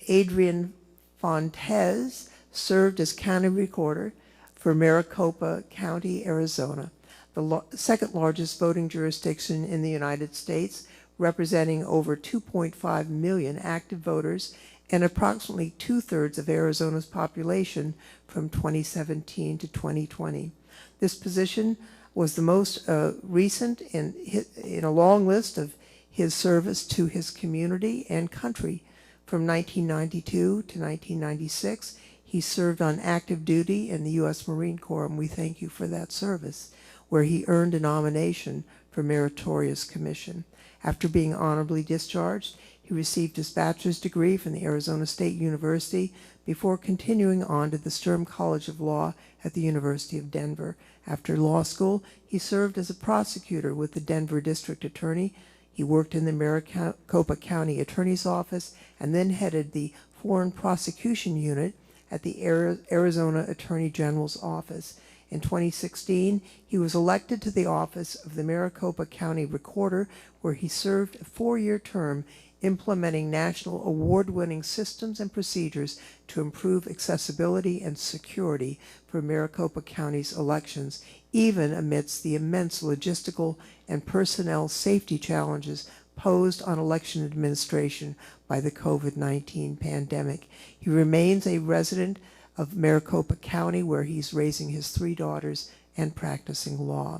Adrian Fontes served as county recorder for Maricopa County, Arizona, the second largest voting jurisdiction in the United States, representing over 2.5 million active voters and approximately two-thirds of Arizona's population from 2017 to 2020. This position was the most recent in a long list of his service to his community and country. From 1992 to 1996, he served on active duty in the U.S. Marine Corps, and we thank you for that service, where he earned a nomination for Meritorious Commission. After being honorably discharged, he received his bachelor's degree from the Arizona State University before continuing on to the Sturm College of Law at the University of Denver. After law school, he served as a prosecutor with the Denver District Attorney. He worked in the Maricopa County Attorney's Office and then headed the Foreign Prosecution Unit at the Arizona Attorney General's Office. In 2016, he was elected to the office of the Maricopa County Recorder, where he served a 4-year term implementing national award-winning systems and procedures to improve accessibility and security for Maricopa County's elections, even amidst the immense logistical and personnel safety challenges posed on election administration by the COVID-19 pandemic. He remains a resident of Maricopa County, where he's raising his 3 daughters and practicing law.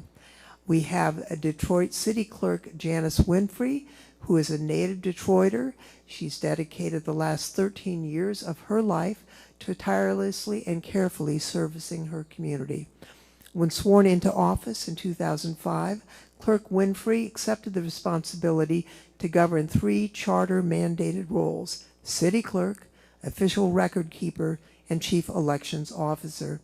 We have a Detroit City Clerk, Janice Winfrey, who is a native Detroiter. She's dedicated the last 13 years of her life to tirelessly and carefully servicing her community. When sworn into office in 2005, Clerk Winfrey accepted the responsibility to govern 3 charter-mandated roles: city clerk, official record keeper, and chief elections officer.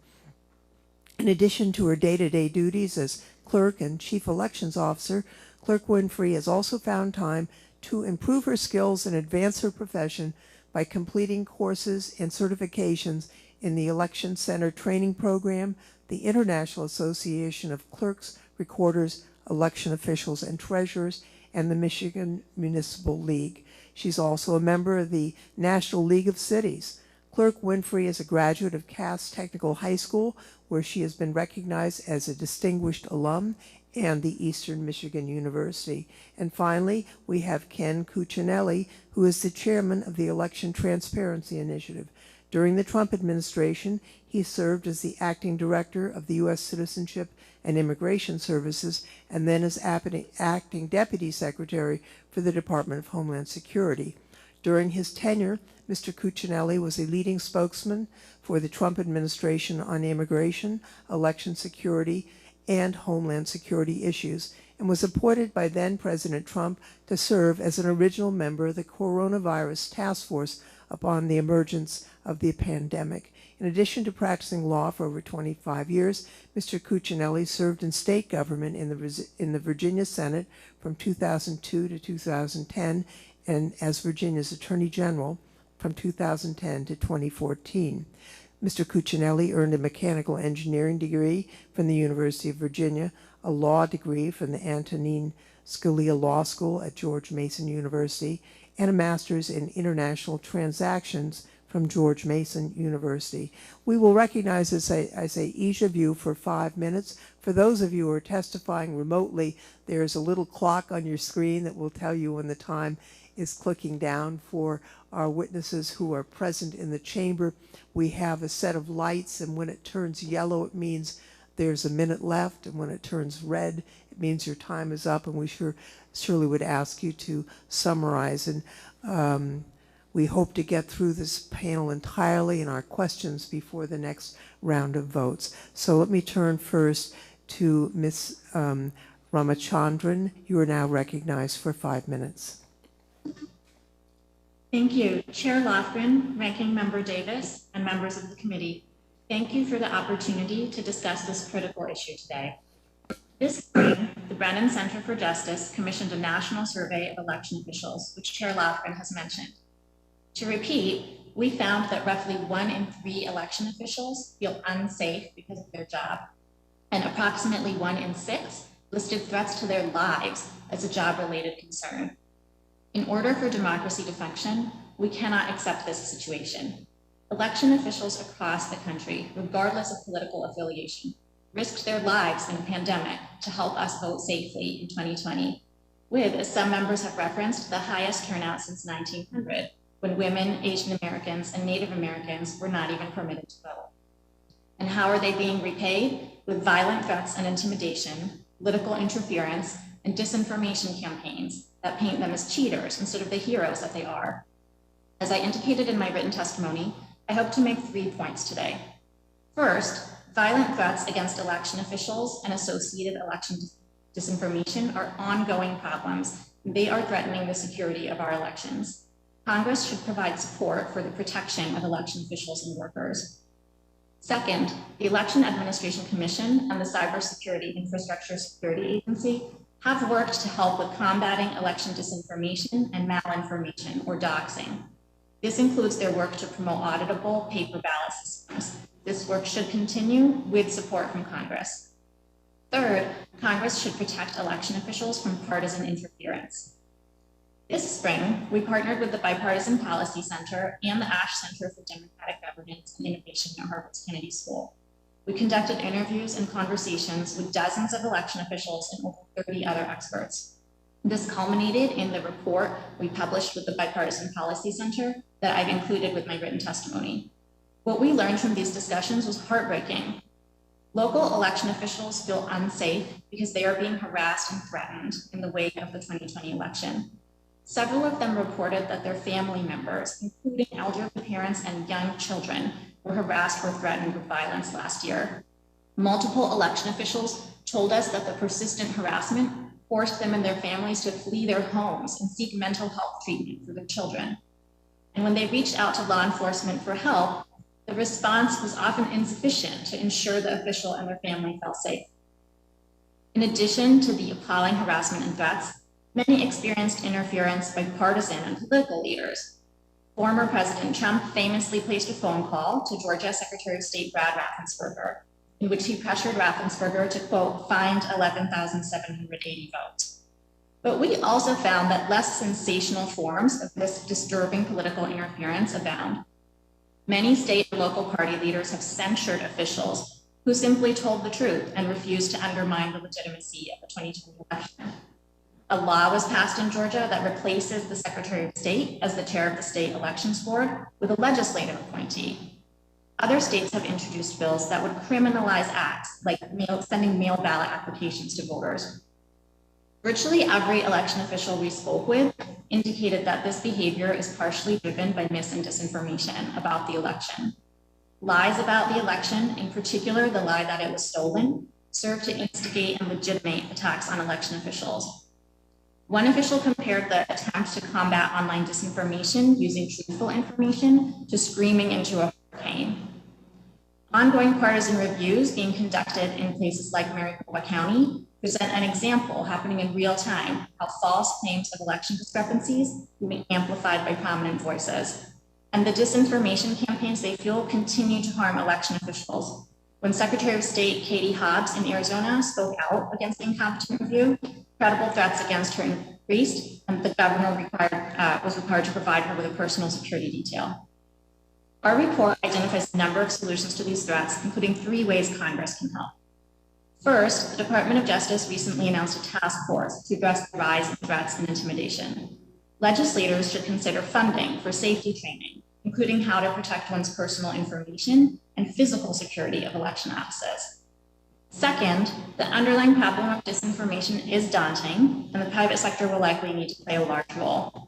In addition to her day-to-day duties as clerk and chief elections officer, Clerk Winfrey has also found time to improve her skills and advance her profession by completing courses and certifications in the Election Center Training Program, the International Association of Clerks, Recorders, Election Officials, and Treasurers, and the Michigan Municipal League. She's also a member of the National League of Cities. Clerk Winfrey is a graduate of Cass Technical High School, where she has been recognized as a distinguished alum, and the Eastern Michigan University. And finally, we have Ken Cuccinelli, who is the chairman of the Election Transparency Initiative. During the Trump administration, he served as the acting director of the U.S. Citizenship and Immigration Services, and then as acting deputy secretary for the Department of Homeland Security. During his tenure, Mr. Cuccinelli was a leading spokesman for the Trump administration on immigration, election security, and Homeland Security issues, and was appointed by then-President Trump to serve as an original member of the Coronavirus Task Force upon the emergence of the pandemic. In addition to practicing law for over 25 years, Mr. Cuccinelli served in state government in the Virginia Senate from 2002 to 2010, and as Virginia's Attorney General from 2010 to 2014. Mr. Cuccinelli earned a mechanical engineering degree from the University of Virginia, a law degree from the Antonin Scalia Law School at George Mason University, and a master's in international transactions from George Mason University. We will recognize, as I say, each of you for 5 minutes. For those of you who are testifying remotely, there's a little clock on your screen that will tell you when the time is clicking down. For our witnesses who are present in the chamber, we have a set of lights, and when it turns yellow, it means there's a minute left, and when it turns red, it means your time is up, and we surely would ask you to summarize. And we hope to get through this panel entirely and our questions before the next round of votes. So let me turn first to Ms. Ramachandran. You are now recognized for 5 minutes. Thank you. Chair Lofgren, Ranking Member Davis, and members of the committee, thank you for the opportunity to discuss this critical issue today. This spring, the Brennan Center for Justice commissioned a national survey of election officials, which Chair Lofgren has mentioned. To repeat, we found that roughly 1 in 3 election officials feel unsafe because of their job, and approximately 1 in 6 listed threats to their lives as a job-related concern. In order for democracy to function, we cannot accept this situation. Election officials across the country, regardless of political affiliation, risked their lives in a pandemic to help us vote safely in 2020, with, as some members have referenced, the highest turnout since 1900, when women, Asian Americans, and Native Americans were not even permitted to vote. And how are they being repaid? With violent threats and intimidation, political interference, and disinformation campaigns that paint them as cheaters instead of the heroes that they are. As I indicated in my written testimony, I hope to make 3 points today. First, violent threats against election officials and associated election disinformation are ongoing problems. They are threatening the security of our elections. Congress should provide support for the protection of election officials and workers. Second, the Election Administration Commission and the Cybersecurity Infrastructure Security Agency have worked to help with combating election disinformation and malinformation, or doxing. This includes their work to promote auditable paper ballot systems. This work should continue with support from Congress. Third, Congress should protect election officials from partisan interference. This spring, we partnered with the Bipartisan Policy Center and the Ash Center for Democratic Governance and Innovation at Harvard's Kennedy School. We conducted interviews and conversations with dozens of election officials and over 30 other experts. This culminated in the report we published with the Bipartisan Policy Center that I've included with my written testimony. What we learned from these discussions was heartbreaking. Local election officials feel unsafe because they are being harassed and threatened in the wake of the 2020 election. Several of them reported that their family members, including elderly parents and young children, were harassed or threatened with violence last year. Multiple election officials told us that the persistent harassment forced them and their families to flee their homes and seek mental health treatment for their children. And when they reached out to law enforcement for help, the response was often insufficient to ensure the official and their family felt safe. In addition to the appalling harassment and threats, many experienced interference by partisan and political leaders. Former President Trump famously placed a phone call to Georgia Secretary of State Brad Raffensperger, in which he pressured Raffensperger to, quote, find 11,780 votes. But we also found that less sensational forms of this disturbing political interference abound. Many state and local party leaders have censured officials who simply told the truth and refused to undermine the legitimacy of the 2020 election. A law was passed in Georgia that replaces the Secretary of State as the chair of the state elections board with a legislative appointee. Other states have introduced bills that would criminalize acts like sending mail ballot applications to voters. Virtually every election official we spoke with indicated that this behavior is partially driven by mis and disinformation about the election. Lies about the election, in particular the lie that it was stolen, serve to instigate and legitimate attacks on election officials. One official compared the attempt to combat online disinformation using truthful information to screaming into a hurricane. Ongoing partisan reviews being conducted in places like Maricopa County present an example happening in real time how false claims of election discrepancies can be amplified by prominent voices. And the disinformation campaigns they fuel continue to harm election officials. When Secretary of State Katie Hobbs in Arizona spoke out against the incompetent review, credible threats against her increased, and the governor was required to provide her with a personal security detail. Our report identifies a number of solutions to these threats, including 3 ways Congress can help. First, the Department of Justice recently announced a task force to address the rise in threats and intimidation. Legislators should consider funding for safety training, including how to protect one's personal information and physical security of election offices. Second, the underlying problem of disinformation is daunting, and the private sector will likely need to play a large role.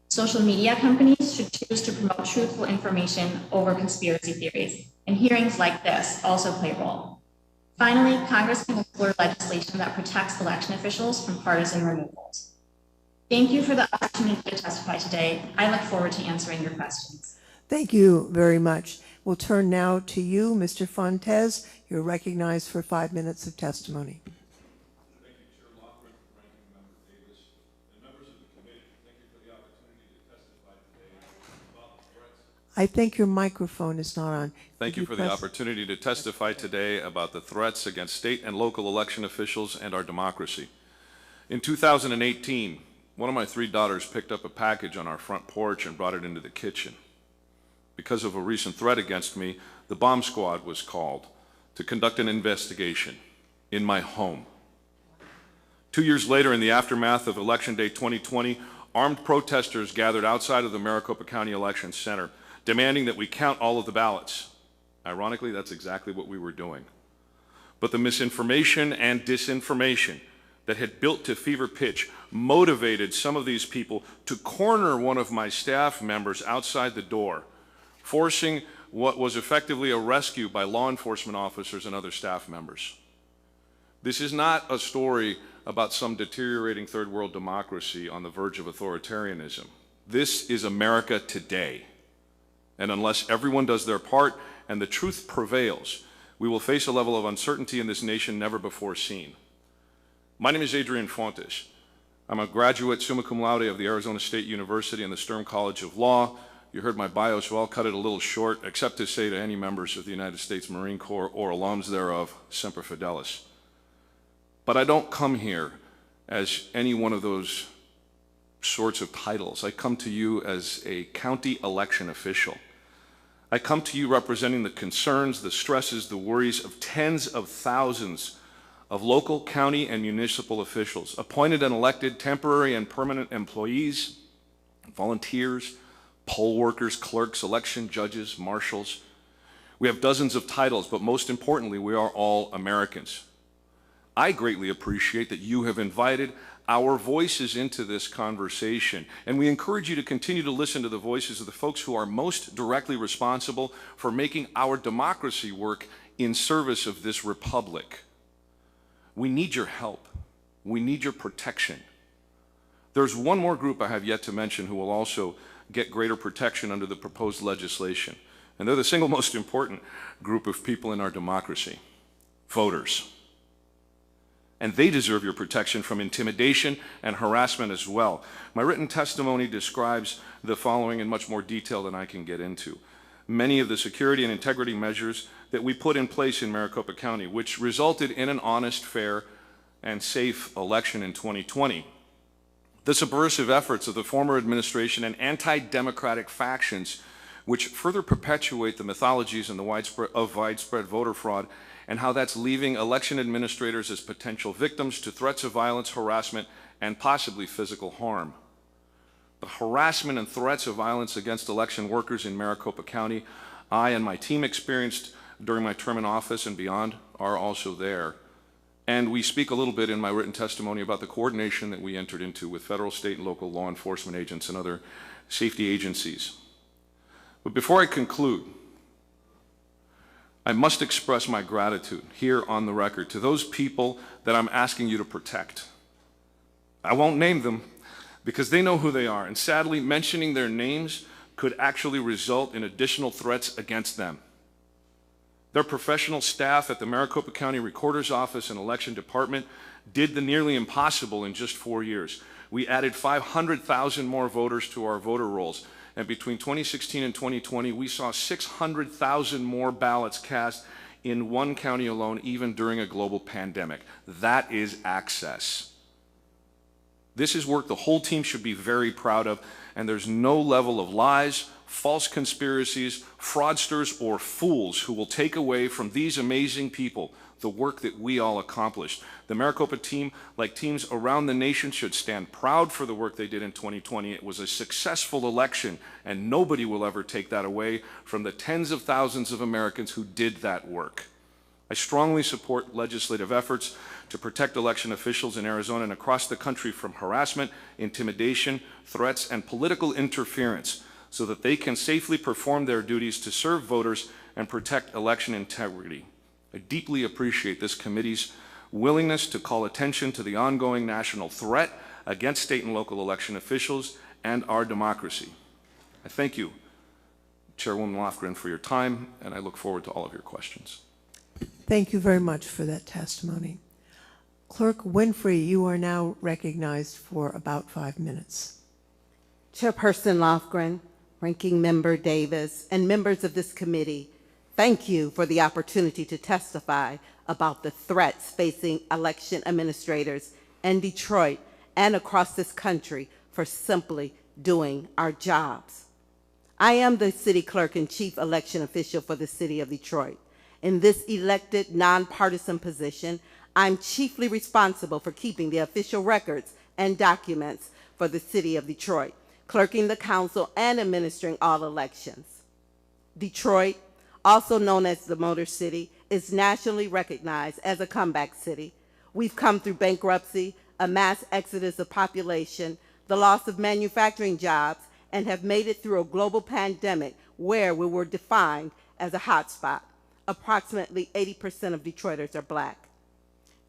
Social media companies should choose to promote truthful information over conspiracy theories, and hearings like this also play a role. Finally, Congress can explore legislation that protects election officials from partisan removals. Thank you for the opportunity to testify today. I look forward to answering your questions. Thank you very much. We'll turn now to you, Mr. Fontes. You're recognized for 5 minutes of testimony. Thank you, Chair Loughran, Ranking Member Davis, and members of the committee. Thank you for the opportunity to testify today about I think your microphone is not on. Thank Could you for the press- opportunity to testify today about the threats against state and local election officials and our democracy. In 2018, one of my 3 daughters picked up a package on our front porch and brought it into the kitchen. Because of a recent threat against me, the bomb squad was called to conduct an investigation in my home. 2 years later, in the aftermath of Election Day 2020, armed protesters gathered outside of the Maricopa County Election Center, demanding that we count all of the ballots. Ironically, that's exactly what we were doing. But the misinformation and disinformation that had built to fever pitch motivated some of these people to corner one of my staff members outside the door, forcing what was effectively a rescue by law enforcement officers and other staff members. This is not a story about some deteriorating third world democracy on the verge of authoritarianism. This is America today. And unless everyone does their part and the truth prevails, we will face a level of uncertainty in this nation never before seen. My name is Adrian Fontes. I'm a graduate summa cum laude of the Arizona State University and the Sturm College of Law. You heard my bio, so I'll cut it a little short, except to say to any members of the United States Marine Corps or alums thereof, Semper Fidelis. But I don't come here as any one of those sorts of titles. I come to you as a county election official. I come to you representing the concerns, the stresses, the worries of tens of thousands of local, county, and municipal officials, appointed and elected temporary and permanent employees, volunteers, poll workers, clerks, election judges, marshals. We have dozens of titles, but most importantly, we are all Americans. I greatly appreciate that you have invited our voices into this conversation, and we encourage you to continue to listen to the voices of the folks who are most directly responsible for making our democracy work in service of this republic. We need your help. We need your protection. There's one more group I have yet to mention who will also get greater protection under the proposed legislation, and they're the single most important group of people in our democracy: voters. And they deserve your protection from intimidation and harassment as well. My written testimony describes the following in much more detail than I can get into. Many of the security and integrity measures that we put in place in Maricopa County, which resulted in an honest, fair, and safe election in 2020. The subversive efforts of the former administration and anti-democratic factions, which further perpetuate the mythologies and the widespread voter fraud, and how that's leaving election administrators as potential victims to threats of violence, harassment, and possibly physical harm. The harassment and threats of violence against election workers in Maricopa County I and my team experienced during my term in office and beyond are also there. And we speak a little bit in my written testimony about the coordination that we entered into with federal, state, and local law enforcement agents and other safety agencies. But before I conclude, I must express my gratitude here on the record to those people that I'm asking you to protect. I won't name them because they know who they are, and sadly, mentioning their names could actually result in additional threats against them. Their professional staff at the Maricopa County Recorder's Office and Election Department did the nearly impossible in just 4 years. We added 500,000 more voters to our voter rolls. And between 2016 and 2020, we saw 600,000 more ballots cast in one county alone, even during a global pandemic. That is access. This is work the whole team should be very proud of, and there's no level of lies, false conspiracies, fraudsters, or fools who will take away from these amazing people the work that we all accomplished. The Maricopa team, like teams around the nation, should stand proud for the work they did in 2020. It was a successful election, and nobody will ever take that away from the tens of thousands of Americans who did that work. I strongly support legislative efforts to protect election officials in Arizona and across the country from harassment, intimidation, threats, and political interference so that they can safely perform their duties to serve voters and protect election integrity. I deeply appreciate this committee's willingness to call attention to the ongoing national threat against state and local election officials and our democracy. I thank you, Chairwoman Lofgren, for your time, and I look forward to all of your questions. Thank you very much for that testimony. Clerk Winfrey, you are now recognized for about 5 minutes. Chairperson Lofgren, Ranking Member Davis, and members of this committee, thank you for the opportunity to testify about the threats facing election administrators in Detroit and across this country for simply doing our jobs. I am the city clerk and chief election official for the city of Detroit. In this elected, nonpartisan position, I'm chiefly responsible for keeping the official records and documents for the city of Detroit, clerking the council and administering all elections. Detroit, also known as the Motor City, is nationally recognized as a comeback city. We've come through bankruptcy, a mass exodus of population, the loss of manufacturing jobs, and have made it through a global pandemic where we were defined as a hotspot. Approximately 80% of Detroiters are Black.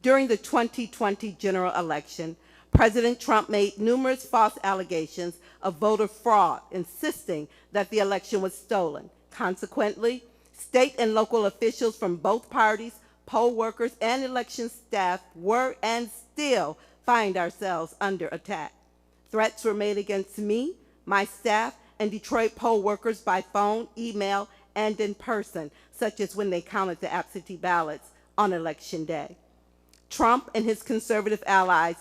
During the 2020 general election, President Trump made numerous false allegations of voter fraud, insisting that the election was stolen. Consequently, state and local officials from both parties, poll workers, and election staff were and still find ourselves under attack. Threats were made against me, my staff, and Detroit poll workers by phone, email, and in person, such as when they counted the absentee ballots on Election Day. Trump and his conservative allies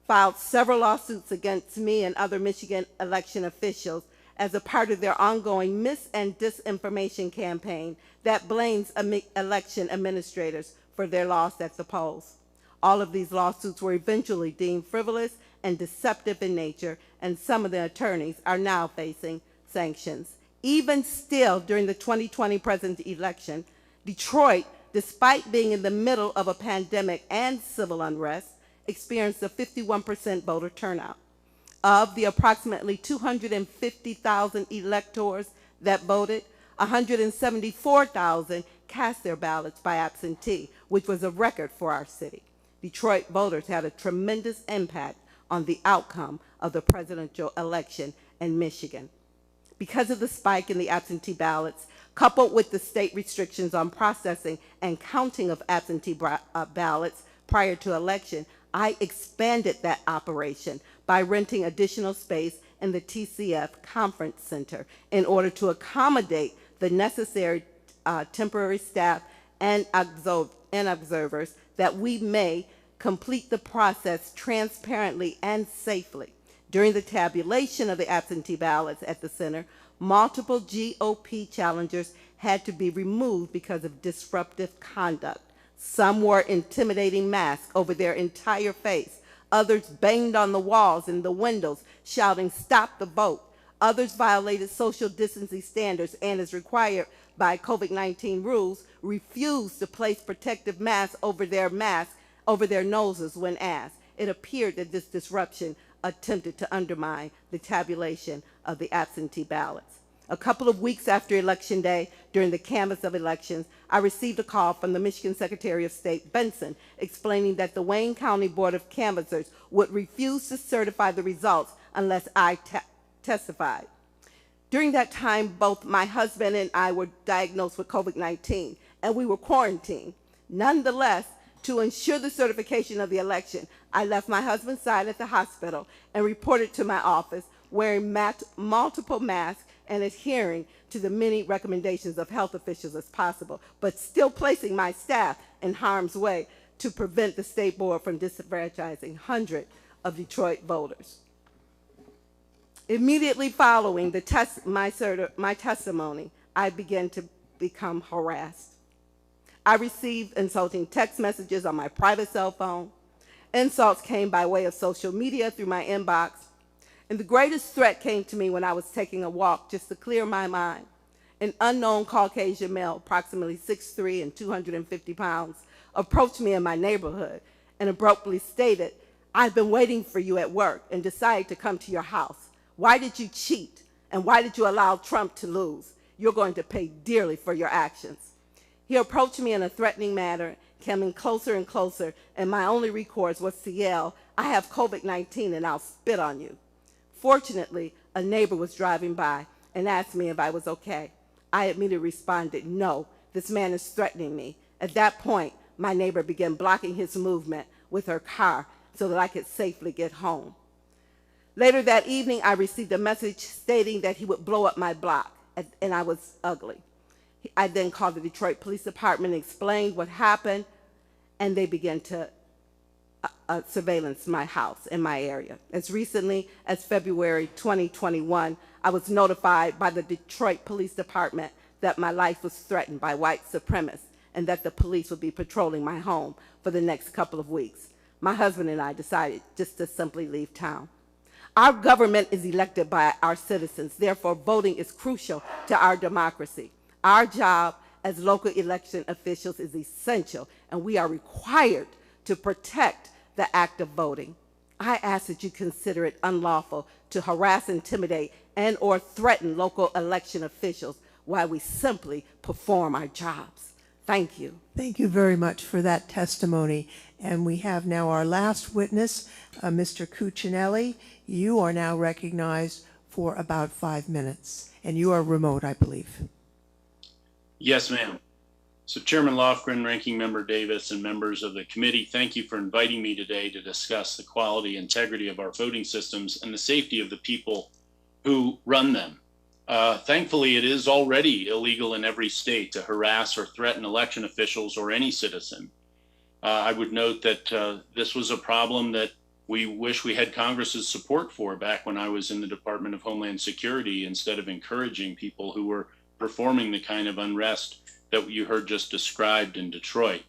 filed several lawsuits against me and other Michigan election officials as a part of their ongoing mis- and disinformation campaign that blames election administrators for their loss at the polls. All of these lawsuits were eventually deemed frivolous and deceptive in nature, and some of the attorneys are now facing sanctions. Even still, during the 2020 presidential election, Detroit, despite being in the middle of a pandemic and civil unrest, experienced a 51% voter turnout. Of the approximately 250,000 electors that voted, 174,000 cast their ballots by absentee, which was a record for our city. Detroit voters had a tremendous impact on the outcome of the presidential election in Michigan. Because of the spike in the absentee ballots, coupled with the state restrictions on processing and counting of absentee ballots prior to election, I expanded that operation by renting additional space in the TCF Conference Center in order to accommodate the necessary temporary staff and observers that we may complete the process transparently and safely. During the tabulation of the absentee ballots at the center, multiple GOP challengers had to be removed because of disruptive conduct. Some wore intimidating masks over their entire face. Others banged on the walls and the windows, shouting, "Stop the vote." Others violated social distancing standards and, as required by COVID-19 rules, refused to place protective masks over their noses when asked. It appeared that this disruption attempted to undermine the tabulation of the absentee ballots. A couple of weeks after Election Day, during the canvass of elections, I received a call from the Michigan Secretary of State, Benson, explaining that the Wayne County Board of Canvassers would refuse to certify the results unless I testified. During that time, both my husband and I were diagnosed with COVID-19, and we were quarantined. Nonetheless, to ensure the certification of the election, I left my husband's side at the hospital and reported to my office wearing multiple masks and adhering to the many recommendations of health officials as possible, but still placing my staff in harm's way to prevent the state board from disenfranchising hundreds of Detroit voters. Immediately following my testimony, I began to become harassed. I received insulting text messages on my private cell phone. Insults came by way of social media through my inbox. And the greatest threat came to me when I was taking a walk just to clear my mind. An unknown Caucasian male, approximately 6'3" and 250 pounds, approached me in my neighborhood and abruptly stated, "I've been waiting for you at work and decided to come to your house. Why did you cheat? And why did you allow Trump to lose? You're going to pay dearly for your actions." He approached me in a threatening manner, coming closer and closer, and my only recourse was to yell, "I have COVID-19 and I'll spit on you." Fortunately, a neighbor was driving by and asked me if I was okay. I immediately responded, "No, this man is threatening me." At that point, my neighbor began blocking his movement with her car so that I could safely get home. Later that evening, I received a message stating that he would blow up my block, and I was ugly. I then called the Detroit Police Department and explained what happened, and they began to surveillance my house in my area. As recently as February 2021, I was notified by the Detroit Police Department that my life was threatened by white supremacists and that the police would be patrolling my home for the next couple of weeks. My husband and I decided just to simply leave town. Our government is elected by our citizens, therefore voting is crucial to our democracy. Our job as local election officials is essential, and we are required to protect the act of voting. I ask that you consider it unlawful to harass, intimidate, and/or threaten local election officials while we simply perform our jobs. Thank you. Thank you very much for that testimony. And we have now our last witness, Mr. Cuccinelli. You are now recognized for about 5 minutes, and you are remote, I believe. Yes, ma'am. So Chairman Lofgren, Ranking Member Davis, and members of the committee, thank you for inviting me today to discuss the quality and integrity of our voting systems and the safety of the people who run them. Thankfully, it is already illegal in every state to harass or threaten election officials or any citizen. I would note that this was a problem that we wish we had Congress's support for back when I was in the Department of Homeland Security, instead of encouraging people who were performing the kind of unrest that you heard just described in Detroit.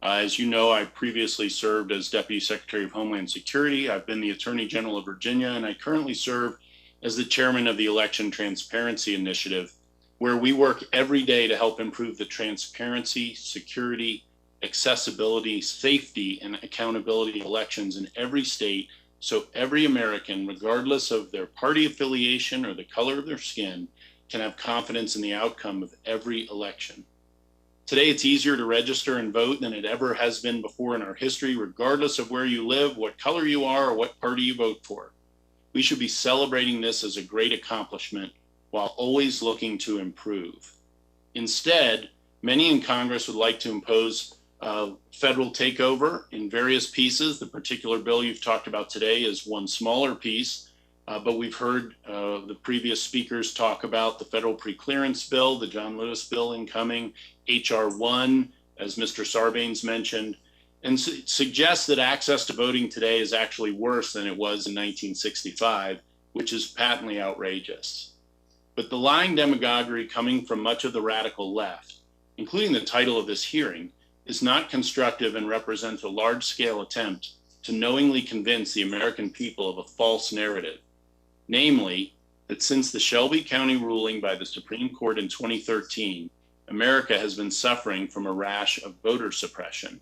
As you know, I previously served as Deputy Secretary of Homeland Security. I've been the Attorney General of Virginia, and I currently serve as the chairman of the Election Transparency Initiative, where we work every day to help improve the transparency, security, accessibility, safety, and accountability of elections in every state, so every American, regardless of their party affiliation or the color of their skin, can have confidence in the outcome of every election. Today, it's easier to register and vote than it ever has been before in our history, regardless of where you live, what color you are, or what party you vote for. We should be celebrating this as a great accomplishment while always looking to improve. Instead, many in Congress would like to impose federal takeover in various pieces. The particular bill you've talked about today is one smaller piece. But we've heard the previous speakers talk about the federal preclearance bill, the John Lewis bill incoming, H.R. 1, as Mr. Sarbanes mentioned, and suggest that access to voting today is actually worse than it was in 1965, which is patently outrageous. But the lying demagoguery coming from much of the radical left, including the title of this hearing, is not constructive and represents a large-scale attempt to knowingly convince the American people of a false narrative. Namely, that since the Shelby County ruling by the Supreme Court in 2013, America has been suffering from a rash of voter suppression,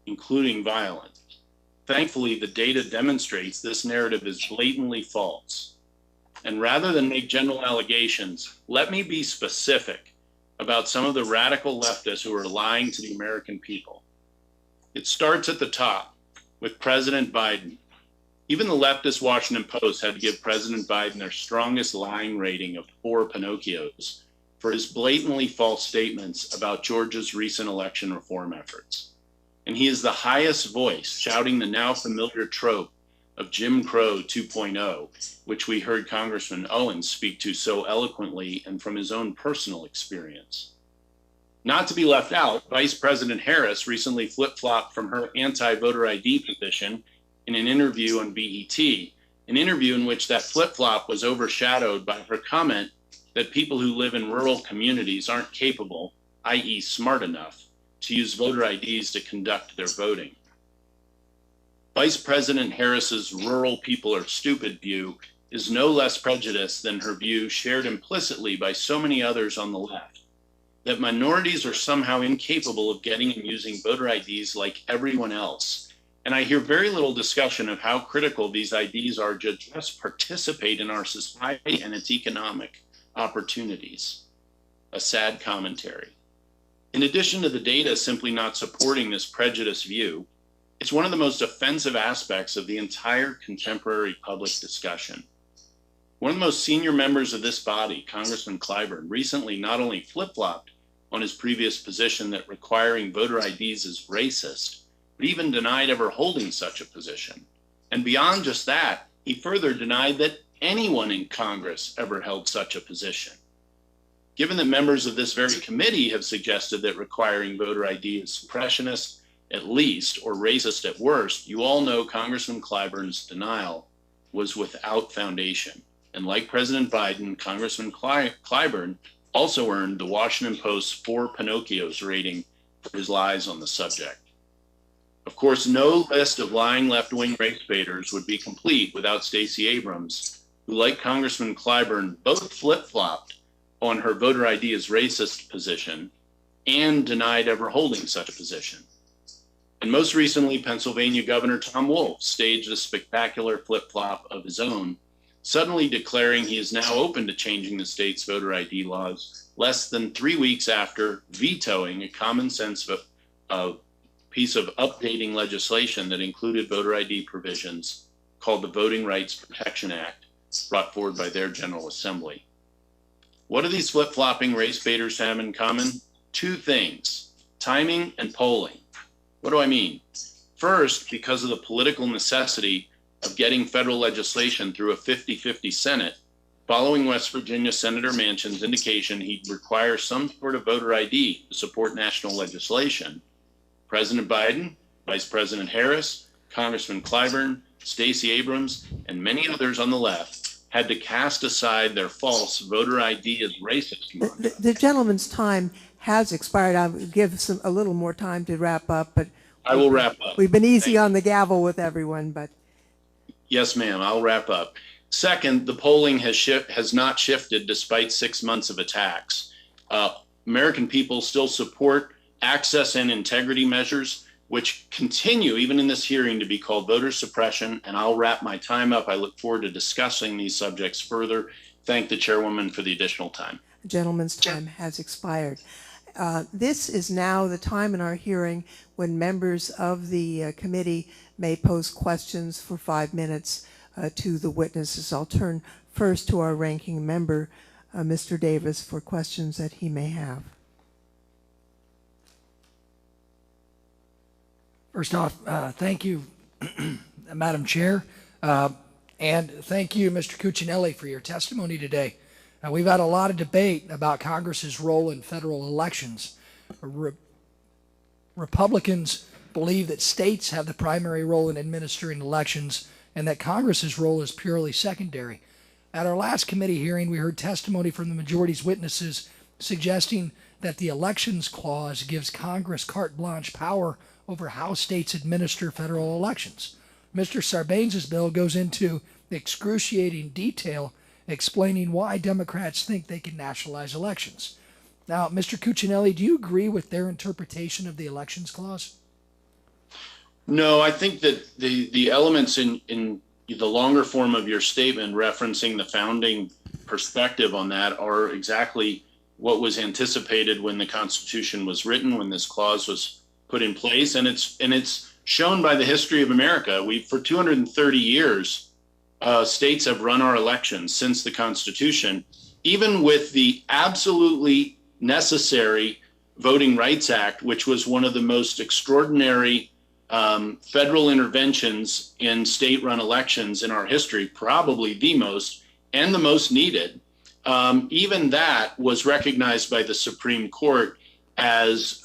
including violence. Thankfully, the data demonstrates this narrative is blatantly false. And rather than make general allegations, let me be specific about some of the radical leftists who are lying to the American people. It starts at the top with President Biden. Even the leftist Washington Post had to give President Biden their strongest lying rating of 4 Pinocchios for his blatantly false statements about Georgia's recent election reform efforts. And he is the highest voice shouting the now familiar trope of Jim Crow 2.0, which we heard Congressman Owens speak to so eloquently and from his own personal experience. Not to be left out, Vice President Harris recently flip-flopped from her anti-voter ID position in an interview on BET, an interview in which that flip-flop was overshadowed by her comment that people who live in rural communities aren't capable, i.e. smart enough, to use voter IDs to conduct their voting. Vice President Harris's rural people are stupid view is no less prejudiced than her view shared implicitly by so many others on the left, that minorities are somehow incapable of getting and using voter IDs like everyone else. And I hear very little discussion of how critical these IDs are to just participate in our society and its economic opportunities. A sad commentary. In addition to the data simply not supporting this prejudiced view, it's one of the most offensive aspects of the entire contemporary public discussion. One of the most senior members of this body, Congressman Clyburn, recently not only flip-flopped on his previous position that requiring voter IDs is racist, but even denied ever holding such a position. And beyond just that, He further denied that anyone in Congress ever held such a position. Given that members of this very committee have suggested that requiring voter ID is suppressionist at least, or racist at worst, you all know Congressman Clyburn's denial was without foundation. And like President Biden, Congressman Clyburn also earned the Washington Post's 4 Pinocchios rating for his lies on the subject. Of course, no list of lying left-wing race baiters would be complete without Stacey Abrams, who, like Congressman Clyburn, both flip-flopped on her voter ID is racist position and denied ever holding such a position. And most recently, Pennsylvania Governor Tom Wolf staged a spectacular flip-flop of his own, suddenly declaring he is now open to changing the state's voter ID laws less than 3 weeks after vetoing a common sense piece of updating legislation that included voter ID provisions called the Voting Rights Protection Act, brought forward by their General Assembly. What do these flip-flopping race baiters have in common? 2 things: timing and polling. What do I mean? First, because of the political necessity of getting federal legislation through a 50-50 Senate, following West Virginia Senator Manchin's indication he'd require some sort of voter ID to support national legislation, President Biden, Vice President Harris, Congressman Clyburn, Stacey Abrams, and many others on the left had to cast aside their false voter ID as racist mantra. The gentleman's time has expired. I'll give a little more time to wrap up, but I will wrap up. We've been easy on the gavel with everyone, but Yes, ma'am, I'll wrap up. Second, the polling has not shifted despite 6 months of attacks. American people still support access and integrity measures, which continue, even in this hearing, to be called voter suppression. And I'll wrap my time up. I look forward to discussing these subjects further. Thank the chairwoman for the additional time. the gentleman's time has expired. This is now the time in our hearing when members of the committee may pose questions for 5 minutes to the witnesses. I'll turn first to our ranking member, Mr. Davis, for questions that he may have. First off, thank you, Madam Chair, and thank you, Mr. Cuccinelli, for your testimony today. We've had a lot of debate about Congress's role in federal elections. Republicans believe that states have the primary role in administering elections and that Congress's role is purely secondary. At our last committee hearing, we heard testimony from the majority's witnesses suggesting that the Elections Clause gives Congress carte blanche power over how states administer federal elections. Mr. Sarbanes' bill goes into excruciating detail explaining why Democrats think they can nationalize elections. Now, Mr. Cuccinelli, do you agree with their interpretation of the Elections Clause? No, I think that the elements in the longer form of your statement referencing the founding perspective on that are exactly what was anticipated when the Constitution was written, when this clause was put in place, and it's shown by the history of America. For 230 years, states have run our elections since the Constitution, even with the absolutely necessary Voting Rights Act, which was one of the most extraordinary federal interventions in state-run elections in our history, probably the most and the most needed. Even that was recognized by the Supreme Court as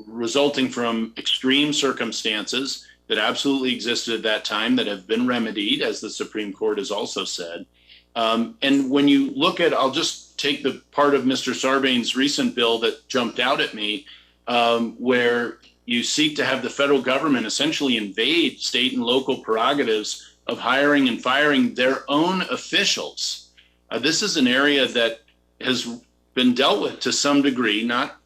resulting from extreme circumstances that absolutely existed at that time that have been remedied, as the Supreme Court has also said. And when you look at, I'll just take the part of Mr. Sarbanes' recent bill that jumped out at me, where you seek to have the federal government essentially invade state and local prerogatives of hiring and firing their own officials. This is an area that has been dealt with to some degree, not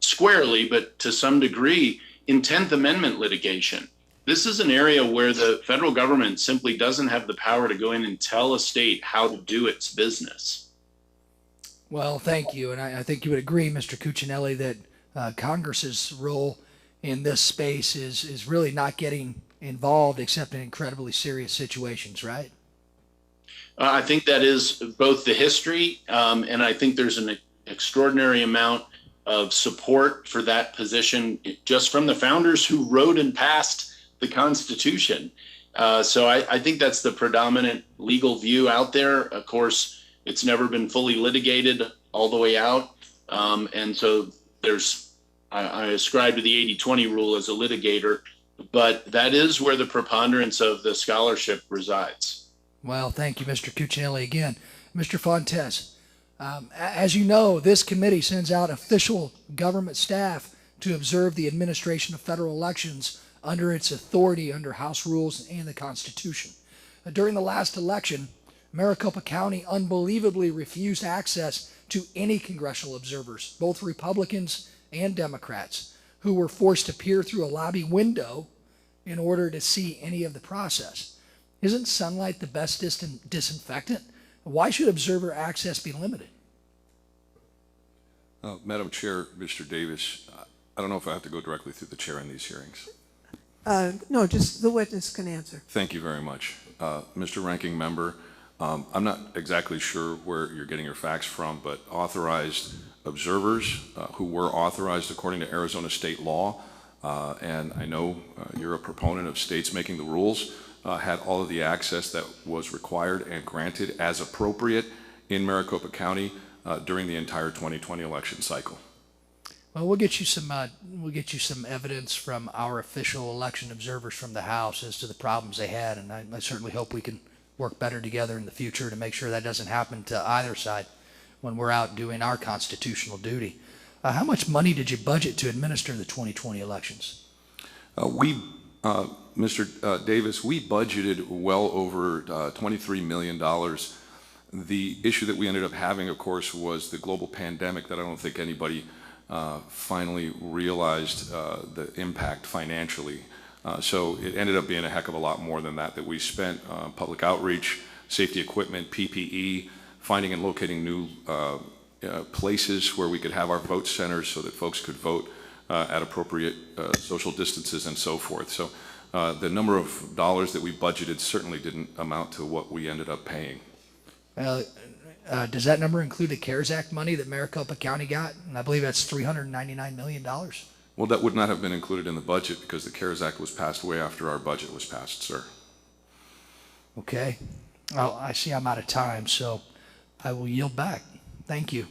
squarely, but to some degree in 10th Amendment litigation. This is an area where the federal government simply doesn't have the power to go in and tell a state how to do its business. Well, thank you. And I think you would agree, Mr. Cuccinelli, that Congress's role in this space is really not getting involved except in incredibly serious situations, right? I think that is both the history, and I think there's an extraordinary amount of support for that position just from the founders who wrote and passed the Constitution. So I think that's the predominant legal view out there. Of course, it's never been fully litigated all the way out. And so I ascribe to the 80-20 rule as a litigator, but that is where the preponderance of the scholarship resides. Well, thank you, Mr. Cuccinelli, again. Mr. Fontes, as you know, this committee sends out official government staff to observe the administration of federal elections under its authority under House rules and the Constitution. During the last election, Maricopa County unbelievably refused access to any congressional observers, both Republicans and Democrats, who were forced to peer through a lobby window in order to see any of the process. Isn't sunlight the best disinfectant? Why should observer access be limited? Madam Chair, Mr. Davis, I don't know if I have to go directly through the chair in these hearings. No, just the witness can answer. Thank you very much. Mr. Ranking Member, I'm not exactly sure where you're getting your facts from, but authorized observers who were authorized according to Arizona state law, and I know you're a proponent of states making the rules, had all of the access that was required and granted as appropriate in Maricopa County during the entire 2020 election cycle. Well, we'll get you some evidence from our official election observers from the House as to the problems they had, and I certainly hope we can work better together in the future to make sure that doesn't happen to either side when we're out doing our constitutional duty. How much money did you budget to administer the 2020 elections? Mr. Davis, we budgeted well over $23 million. The issue that we ended up having, of course, was the global pandemic that I don't think anybody finally realized the impact financially. So it ended up being a heck of a lot more than that we spent. Public outreach, safety equipment, PPE, finding and locating new places where we could have our vote centers so that folks could vote at appropriate social distances and so forth. So the number of dollars that we budgeted certainly didn't amount to what we ended up paying. Does that number include the CARES Act money that Maricopa County got? And I believe that's $399 million. Well, that would not have been included in the budget because the CARES Act was passed way after our budget was passed, sir. Okay. Well, I see I'm out of time, so I will yield back. Thank you.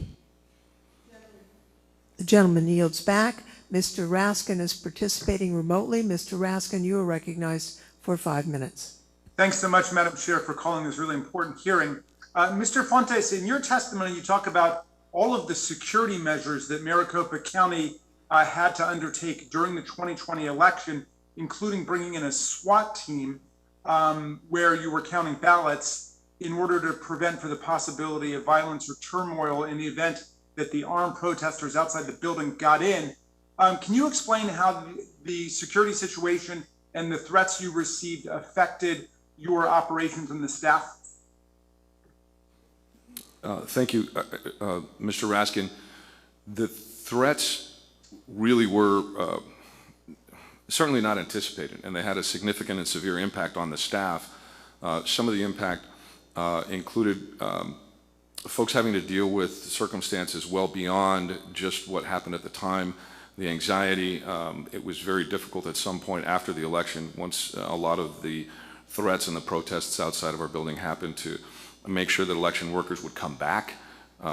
The gentleman yields back. Mr. Raskin is participating remotely. Mr. Raskin, you are recognized for 5 minutes. Thanks so much, Madam Chair, for calling this really important hearing. Mr. Fontes, in your testimony, you talk about all of the security measures that Maricopa County had to undertake during the 2020 election, including bringing in a SWAT team where you were counting ballots in order to prevent for the possibility of violence or turmoil in the event that the armed protesters outside the building got in. Can you explain how the security situation and the threats you received affected your operations and the staff? Thank you, Mr. Raskin. The threats really were certainly not anticipated, and they had a significant and severe impact on the staff. Some of the impact included folks having to deal with circumstances well beyond just what happened at the time. The anxiety, it was very difficult at some point after the election, once a lot of the threats and the protests outside of our building happened, to make sure that election workers would come back.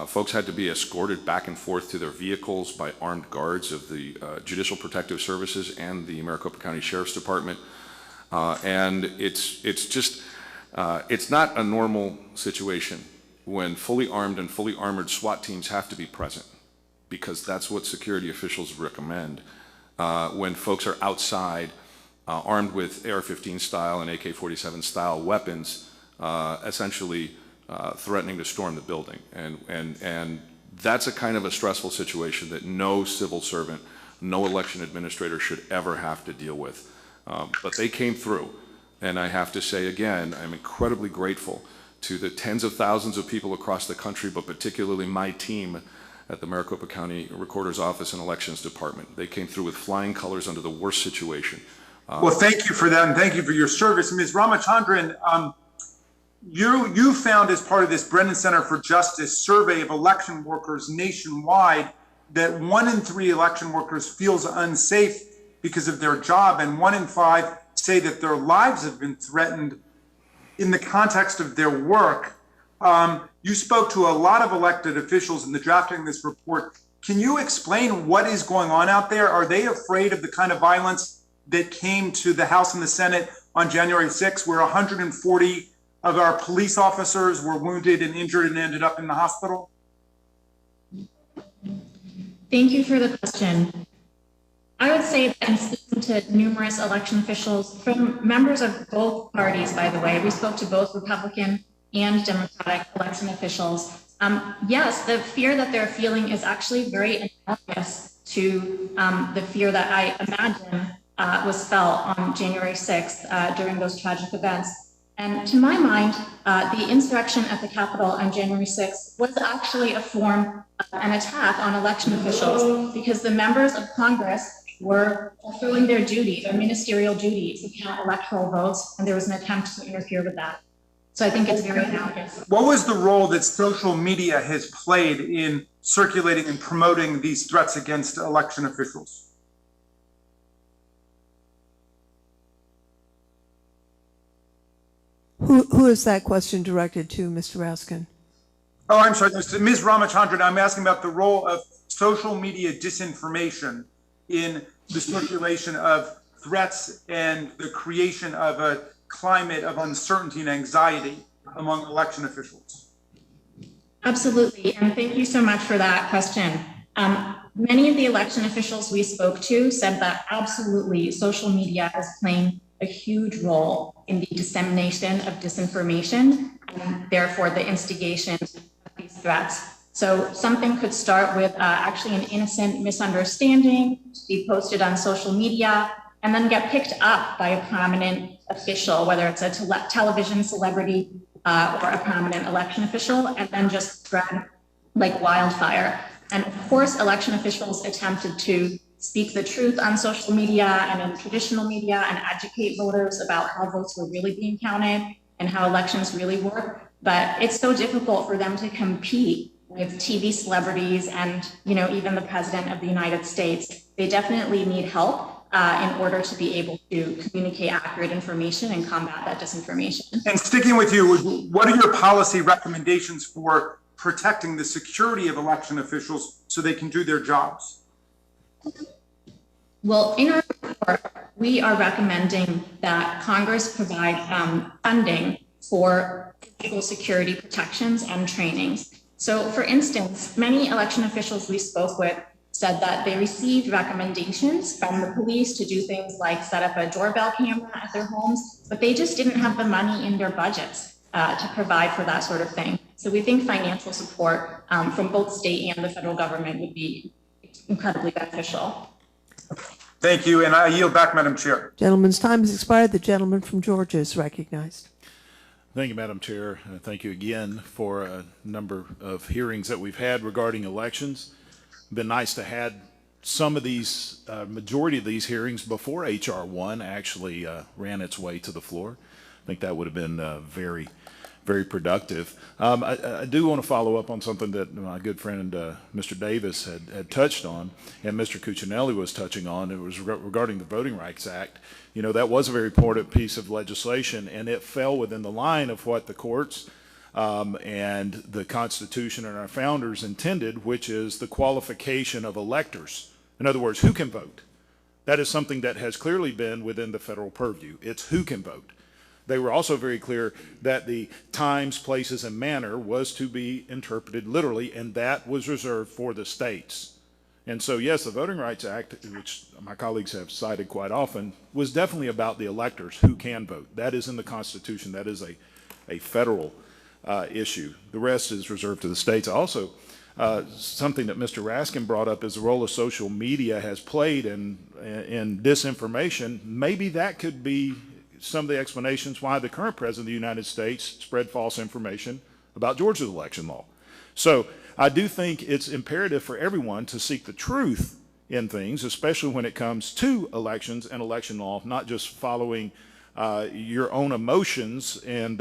Folks had to be escorted back and forth to their vehicles by armed guards of the Judicial Protective Services and the Maricopa County Sheriff's Department. And it's not a normal situation when fully armed and fully armored SWAT teams have to be present, because that's what security officials recommend. When folks are outside armed with AR-15 style and AK-47 style weapons, essentially threatening to storm the building. And that's a kind of a stressful situation that no civil servant, no election administrator should ever have to deal with. But they came through. And I have to say again, I'm incredibly grateful to the tens of thousands of people across the country, but particularly my team at the Maricopa County Recorder's Office and Elections Department. They came through with flying colors under the worst situation. Well, thank you for that, and thank you for your service. Ms. Ramachandran, you found, as part of this Brennan Center for Justice survey of election workers nationwide, that 1 in 3 election workers feels unsafe because of their job, and 1 in 5 say that their lives have been threatened in the context of their work. You spoke to a lot of elected officials in the drafting of this report. Can you explain what is going on out there? Are they afraid of the kind of violence that came to the House and the Senate on January 6th, where 140 of our police officers were wounded and injured and ended up in the hospital? Thank you for the question. I would say that in speaking to numerous election officials from members of both parties, by the way, we spoke to both Republican and Democratic election officials. Yes, the fear that they're feeling is actually very analogous to the fear that I imagine was felt on January 6th during those tragic events. And to my mind, the insurrection at the Capitol on January 6th was actually a form of an attack on election officials because the members of Congress were fulfilling their duty, their ministerial duty to count electoral votes, and there was an attempt to interfere with that. So I think it's very analogous. What was the role that social media has played in circulating and promoting these threats against election officials? Who is that question directed to, Mr. Raskin? Oh, I'm sorry, Ms. Ramachandran. I'm asking about the role of social media disinformation in the circulation of threats and the creation of a climate of uncertainty and anxiety among election officials. Absolutely, and thank you so much for that question. Many of the election officials we spoke to said that absolutely social media is playing a huge role in the dissemination of disinformation and therefore the instigation of these threats. So something could start with actually an innocent misunderstanding to be posted on social media and then get picked up by a prominent official, whether it's a television celebrity or a prominent election official, and then just spread like wildfire. And of course, election officials attempted to speak the truth on social media and in traditional media and educate voters about how votes were really being counted and how elections really work. But it's so difficult for them to compete with TV celebrities and, you know, even the president of the United States. They definitely need help in order to be able to communicate accurate information and combat that disinformation. And sticking with you, what are your policy recommendations for protecting the security of election officials so they can do their jobs? Well, in our report, we are recommending that Congress provide funding for physical security protections and trainings. So, for instance, many election officials we spoke with said that they received recommendations from the police to do things like set up a doorbell camera at their homes, but they just didn't have the money in their budgets to provide for that sort of thing. So we think financial support from both state and the federal government would be incredibly beneficial. Thank you, and I yield back, Madam Chair. Gentleman's time has expired. The gentleman from Georgia is recognized. Thank you, Madam Chair. Thank you again for a number of hearings that we've had regarding elections. It's been nice to have some of these, majority of these hearings before H.R. 1 actually ran its way to the floor. I think that would have been very, very productive. I do want to follow up on something that my good friend Mr. Davis had touched on, and Mr. Cuccinelli was touching on. It was regarding the Voting Rights Act. You know, that was a very important piece of legislation, and it fell within the line of what the courts and the Constitution and our founders intended, which is the qualification of electors. In other words, who can vote? That is something that has clearly been within the federal purview. It's who can vote. They were also very clear that the times, places, and manner was to be interpreted literally, and that was reserved for the states. And so, yes, the Voting Rights Act, which my colleagues have cited quite often, was definitely about the electors who can vote. That is in the Constitution. That is a federal issue. The rest is reserved to the states. Also, something that Mr. Raskin brought up is the role of social media has played in disinformation. Maybe that could be some of the explanations why the current president of the United States spread false information about Georgia's election law. So I do think it's imperative for everyone to seek the truth in things, especially when it comes to elections and election law, not just following your own emotions. And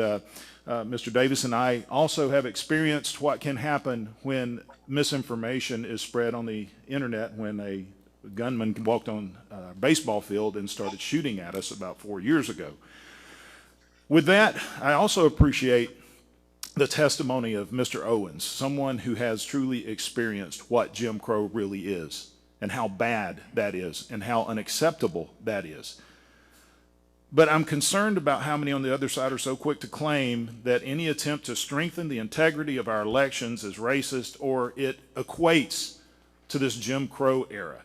Mr. Davis and I also have experienced what can happen when misinformation is spread on the internet, when a gunman walked on a baseball field and started shooting at us about 4 years ago. With that, I also appreciate the testimony of Mr. Owens, someone who has truly experienced what Jim Crow really is and how bad that is and how unacceptable that is. But I'm concerned about how many on the other side are so quick to claim that any attempt to strengthen the integrity of our elections is racist or it equates to this Jim Crow era.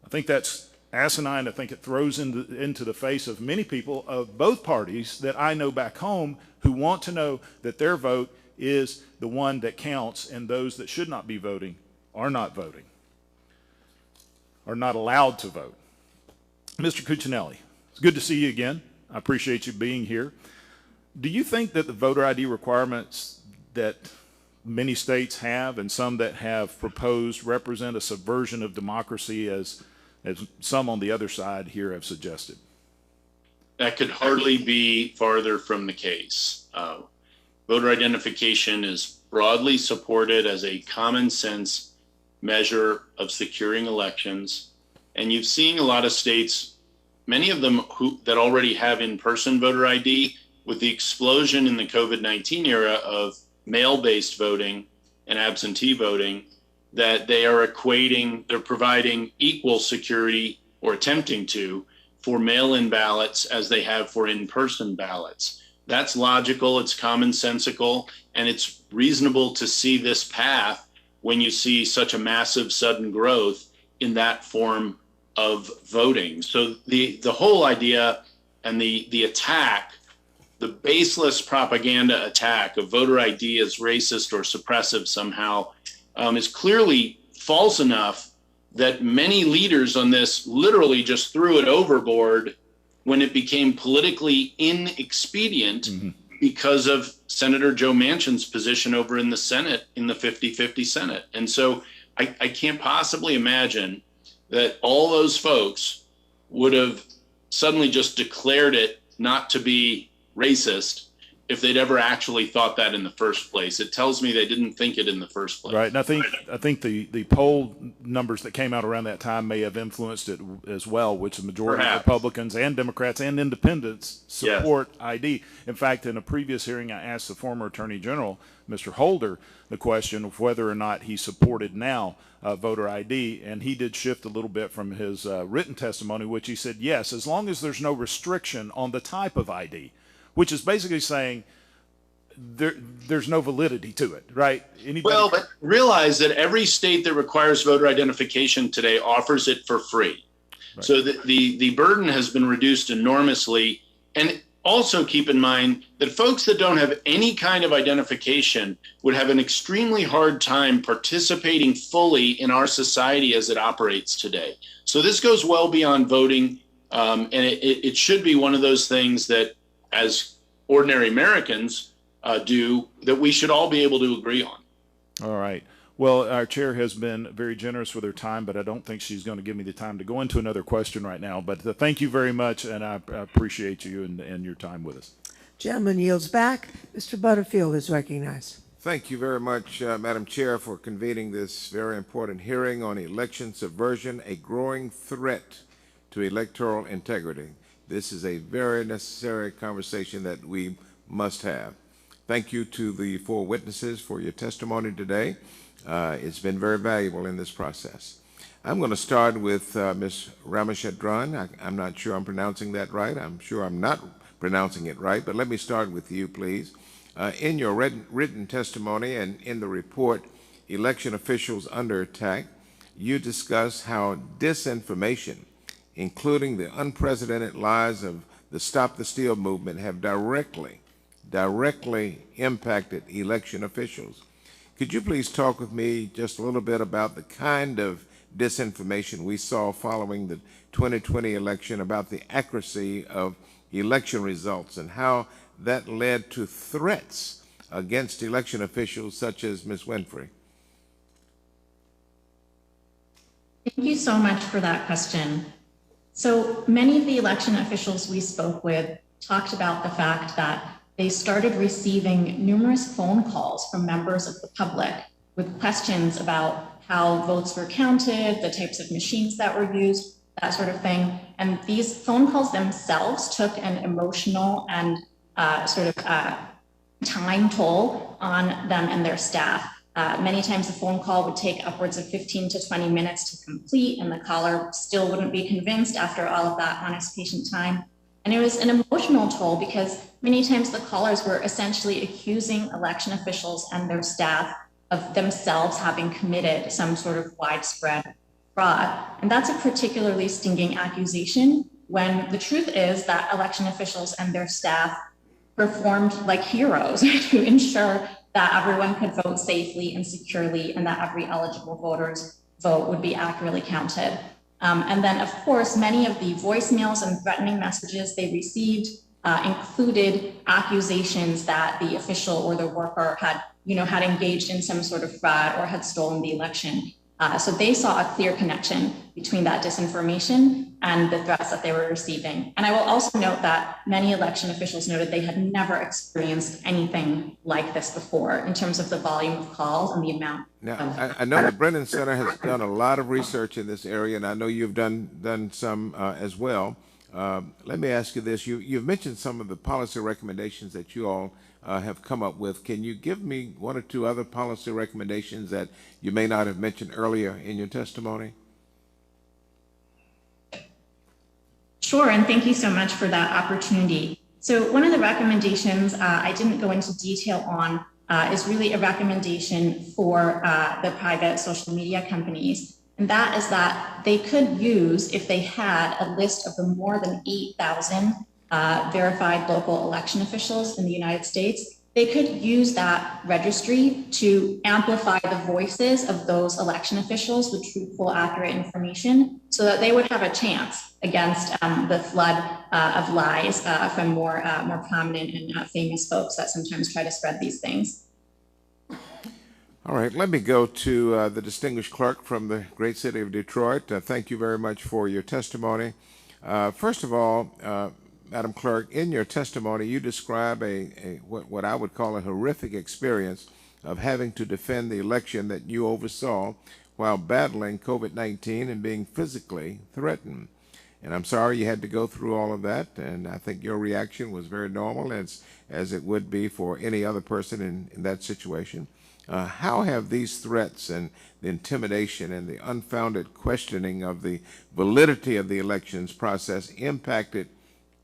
I think that's asinine. I think it throws into the face of many people of both parties that I know back home who want to know that their vote is the one that counts and those that should not be voting, are not allowed to vote. Mr. Cuccinelli, it's good to see you again. I appreciate you being here. Do you think that the voter ID requirements that many states have and some that have proposed represent a subversion of democracy as some on the other side here have suggested? That could hardly be farther from the case. Voter identification is broadly supported as a common sense measure of securing elections. And you've seen a lot of states, many of them that already have in-person voter ID, with the explosion in the COVID-19 era of mail-based voting and absentee voting, that they're providing equal security, or attempting to, for mail-in ballots as they have for in-person ballots. That's logical, it's commonsensical, and it's reasonable to see this path when you see such a massive sudden growth in that form of voting. So the whole idea and the attack, the baseless propaganda attack of voter ID as racist or suppressive somehow is clearly false enough that many leaders on this literally just threw it overboard when it became politically inexpedient because of Senator Joe Manchin's position over in the Senate, in the 50-50 Senate. And so I can't possibly imagine that all those folks would have suddenly just declared it not to be racist if they'd ever actually thought that in the first place. It tells me they didn't think it in the first place. Right, and I think the poll numbers that came out around that time may have influenced it as well, which the majority of Republicans and Democrats and independents support ID. In fact, in a previous hearing, I asked the former Attorney General, Mr. Holder, the question of whether or not he supported now voter ID, and he did shift a little bit from his written testimony, which he said, yes, as long as there's no restriction on the type of ID, which is basically saying there's no validity to it, right? Well, but realize that every state that requires voter identification today offers it for free. Right. So the burden has been reduced enormously. And also keep in mind that folks that don't have any kind of identification would have an extremely hard time participating fully in our society as it operates today. So this goes well beyond voting, and it should be one of those things that, as ordinary Americans do, that we should all be able to agree on. All right. Well, our chair has been very generous with her time, but I don't think she's going to give me the time to go into another question right now. But thank you very much, and I appreciate you and your time with us. Gentleman yields back. Mr. Butterfield is recognized. Thank you very much, Madam Chair, for convening this very important hearing on election subversion, a growing threat to electoral integrity. This is a very necessary conversation that we must have. Thank you to the four witnesses for your testimony today. It's been very valuable in this process. I'm going to start with Ms. Ramachandran. I'm not sure I'm pronouncing that right. I'm sure I'm not pronouncing it right, but let me start with you, please. In your written testimony and in the report, Election Officials Under Attack, you discuss how disinformation, including the unprecedented lies of the Stop the Steal movement, have directly impacted election officials. Could you please talk with me just a little bit about the kind of disinformation we saw following the 2020 election, about the accuracy of election results and how that led to threats against election officials such as Ms. Winfrey? Thank you so much for that question. So many of the election officials we spoke with talked about the fact that they started receiving numerous phone calls from members of the public with questions about how votes were counted, the types of machines that were used, that sort of thing. And these phone calls themselves took an emotional and time toll on them and their staff. Many times the phone call would take upwards of 15 to 20 minutes to complete, and the caller still wouldn't be convinced after all of that honest patient time. And it was an emotional toll because many times the callers were essentially accusing election officials and their staff of themselves having committed some sort of widespread fraud. And that's a particularly stinging accusation when the truth is that election officials and their staff performed like heroes to ensure that everyone could vote safely and securely and that every eligible voter's vote would be accurately counted. And then, of course, many of the voicemails and threatening messages they received included accusations that the official or the worker had engaged in some sort of fraud or had stolen the election. So they saw a clear connection between that disinformation and the threats that they were receiving. And I will also note that many election officials noted they had never experienced anything like this before in terms of the volume of calls and the amount. Now, I know the Brennan Center has done a lot of research in this area, and I know you've done some as well. Let me ask you this. You've mentioned some of the policy recommendations that you all have come up with. Can you give me one or two other policy recommendations that you may not have mentioned earlier in your testimony? Sure, and thank you so much for that opportunity. So one of the recommendations I didn't go into detail on is really a recommendation for the private social media companies. And that is that they could use, if they had a list of the more than 8,000 verified local election officials in the United States, they could use that registry to amplify the voices of those election officials with truthful, accurate information so that they would have a chance against the flood of lies from more prominent and famous folks that sometimes try to spread these things. All right, let me go to the distinguished clerk from the great city of Detroit. Thank you very much for your testimony. First of all, Madam Clerk, in your testimony, you describe what I would call a horrific experience of having to defend the election that you oversaw while battling COVID-19 and being physically threatened. And I'm sorry you had to go through all of that, and I think your reaction was very normal, as it would be for any other person in that situation. How have these threats and the intimidation and the unfounded questioning of the validity of the elections process impacted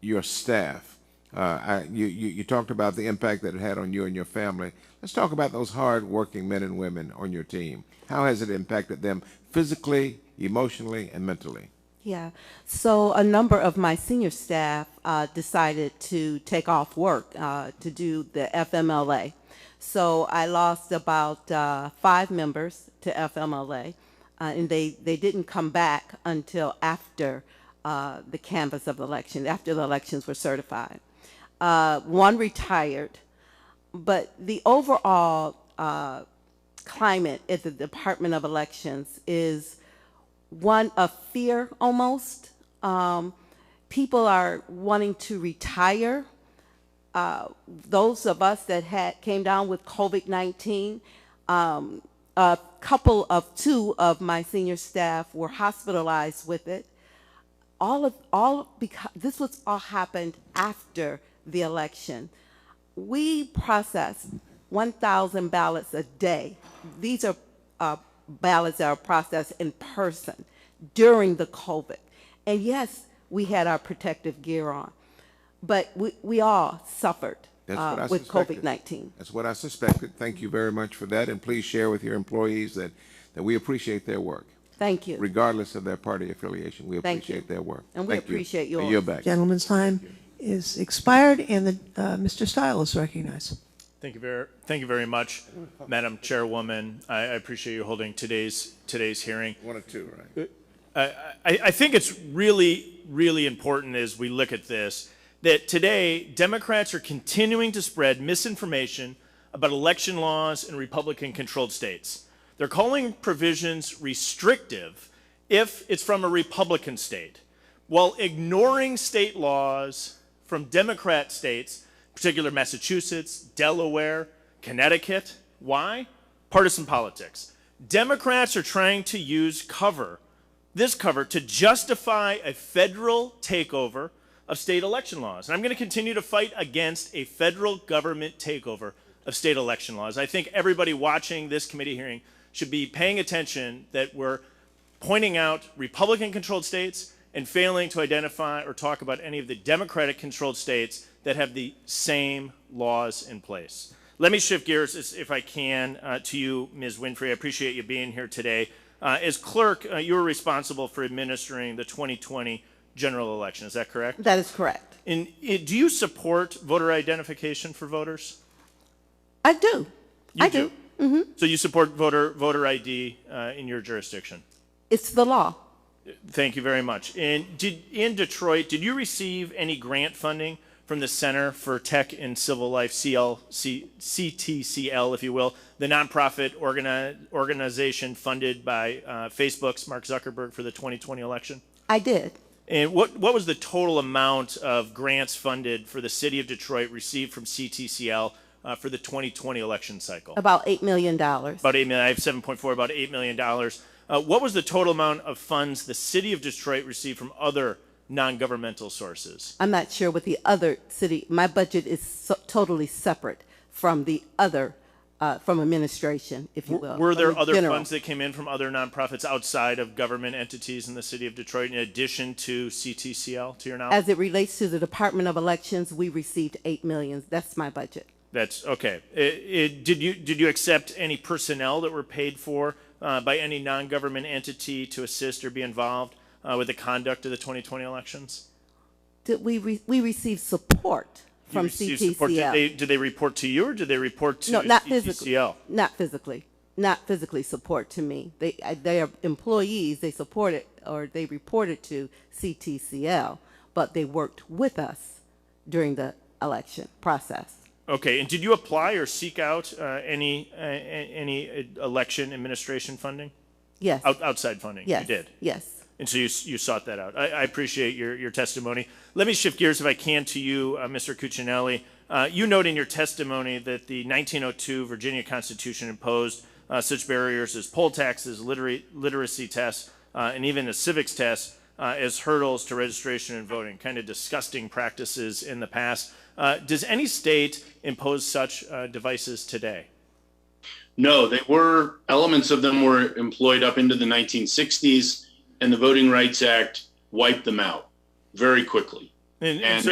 your staff? You talked about the impact that it had on you and your family. Let's talk about those hard-working men and women on your team. How has it impacted them physically, emotionally, and mentally? Yeah, so a number of my senior staff decided to take off work to do the FMLA. So I lost about 5 members to FMLA, and they didn't come back until after the canvass of the election, after the elections were certified. One retired, but the overall climate at the Department of Elections is one of fear almost. People are wanting to retire. Those of us that came down with COVID-19, two of my senior staff were hospitalized with it. Because this was all happened after the election. We processed 1,000 ballots a day. These are ballots that are processed in person during the COVID. And yes, we had our protective gear on, but we all suffered with COVID-19. That's what I suspected. Thank you very much for that, and please share with your employees that we appreciate their work. Thank you. Regardless of their party affiliation, we appreciate their work. And we appreciate yours. You're back. Gentleman's time is expired, and Mr. Stile is recognized. Thank you very much, Madam Chairwoman. I appreciate you holding today's hearing. 1 or 2, right? I think it's really important as we look at this that today Democrats are continuing to spread misinformation about election laws in Republican-controlled states. They're calling provisions restrictive if it's from a Republican state, while ignoring state laws from Democrat states, particularly Massachusetts, Delaware, Connecticut. Why? Partisan politics. Democrats are trying to use this cover, to justify a federal takeover of state election laws. And I'm going to continue to fight against a federal government takeover of state election laws. I think everybody watching this committee hearing should be paying attention that we're pointing out Republican-controlled states and failing to identify or talk about any of the Democratic-controlled states that have the same laws in place. Let me shift gears, if I can, to you, Ms. Winfrey. I appreciate you being here today. As clerk, you were responsible for administering the 2020 general election. Is that correct? That is correct. And do you support voter identification for voters? I do. I do. Mm-hmm. So you support voter ID in your jurisdiction? It's the law. Thank you very much. And in Detroit, did you receive any grant funding from the Center for Tech and Civil Life, CTCL, if you will, the nonprofit organization funded by Facebook's Mark Zuckerberg for the 2020 election? I did. And what was the total amount of grants funded for the city of Detroit received from CTCL for the 2020 election cycle? About $8 million. About $8 million. I have 7.4, about $8 million. What was the total amount of funds the city of Detroit received from other non-governmental sources? I'm not sure what the other city, my budget is totally separate from the other, from administration, if you will. Were there other funds that came in from other nonprofits outside of government entities in the city of Detroit in addition to CTCL, to your knowledge? As it relates to the Department of Elections, we received $8 million. That's my budget. That's okay. Did you accept any personnel that were paid for by any non-government entity to assist or be involved with the conduct of the 2020 elections? Did we received support from CTCL. Support. Did they report to you, or did they report to no, not CTCL? Physically. Not physically. Not physically support to me. They are employees. They supported or they reported to CTCL, but they worked with us during the election process. Okay, and did you apply or seek out any election administration funding? Yes. Outside funding? Yes. You did? Yes. And so you sought that out. I appreciate your testimony. Let me shift gears, if I can, to you, Mr. Cuccinelli. You note in your testimony that the 1902 Virginia Constitution imposed such barriers as poll taxes, literacy tests, and even a civics test as hurdles to registration and voting, kind of disgusting practices in the past. Does any state impose such devices today? No, elements of them were employed up into the 1960s, and the Voting Rights Act wiped them out very quickly. And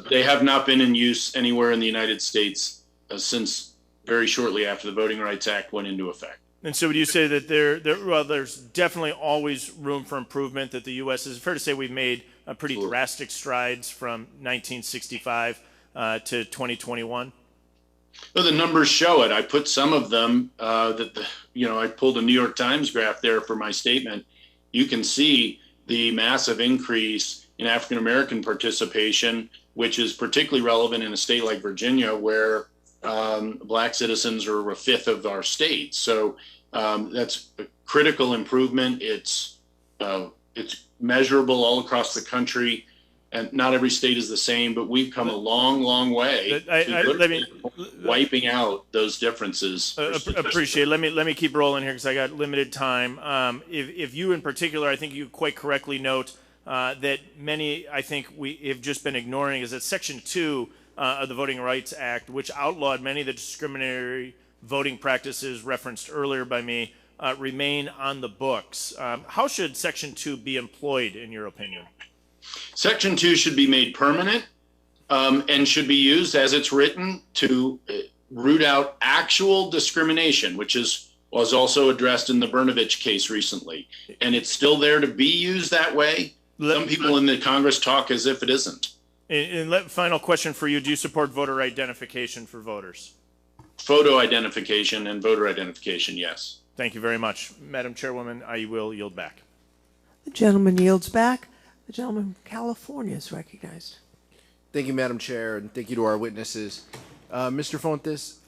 they have not been in use anywhere in the United States since very shortly after the Voting Rights Act went into effect. And so would you say that there's definitely always room for improvement, that the U.S. is fair to say we've made pretty drastic strides from 1965 to 2021? Well, the numbers show it. I put some of them I pulled a New York Times graph there for my statement. You can see the massive increase in African American participation, which is particularly relevant in a state like Virginia, where Black citizens are a fifth of our state. So that's a critical improvement. It's measurable all across the country. And not every state is the same, but we've come a long, long way wiping out those differences. Appreciate it. Let me keep rolling here because I got limited time. If you in particular, I think you quite correctly note that many, I think we have just been ignoring, is that Section 2 of the Voting Rights Act, which outlawed many of the discriminatory voting practices referenced earlier by me, remain on the books. How should Section 2 be employed, in your opinion? Section 2 should be made permanent and should be used as it's written to root out actual discrimination, which was also addressed in the Brnovich case recently. And it's still there to be used that way. Some people in the Congress talk as if it isn't. And final question for you. Do you support voter identification for voters? Photo identification and voter identification, yes. Thank you very much. Madam Chairwoman, I will yield back. The gentleman yields back. The gentleman from California is recognized. Thank you, Madam Chair, and thank you to our witnesses. Mr. Fontes,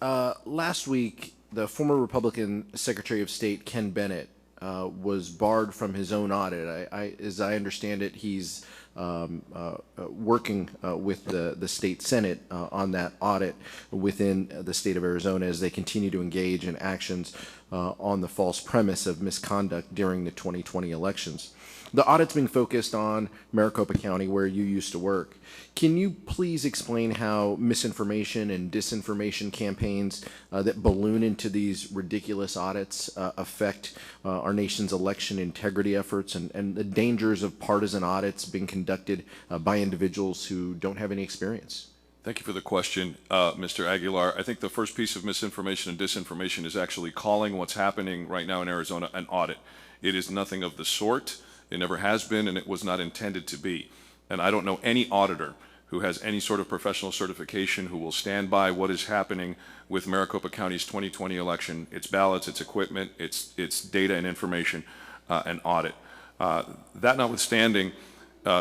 last week, the former Republican Secretary of State, Ken Bennett, was barred from his own audit. As I understand it, he's working with the state Senate on that audit within the state of Arizona as they continue to engage in actions on the false premise of misconduct during the 2020 elections. The audit's being focused on Maricopa County, where you used to work. Can you please explain how misinformation and disinformation campaigns that balloon into these ridiculous audits affect our nation's election integrity efforts and the dangers of partisan audits being conducted by individuals who don't have any experience? Thank you for the question, Mr. Aguilar. I think the first piece of misinformation and disinformation is actually calling what's happening right now in Arizona an audit. It is nothing of the sort. It never has been, and it was not intended to be. And I don't know any auditor who has any sort of professional certification who will stand by what is happening with Maricopa County's 2020 election, its ballots, its equipment, its data and information, and audit. That notwithstanding,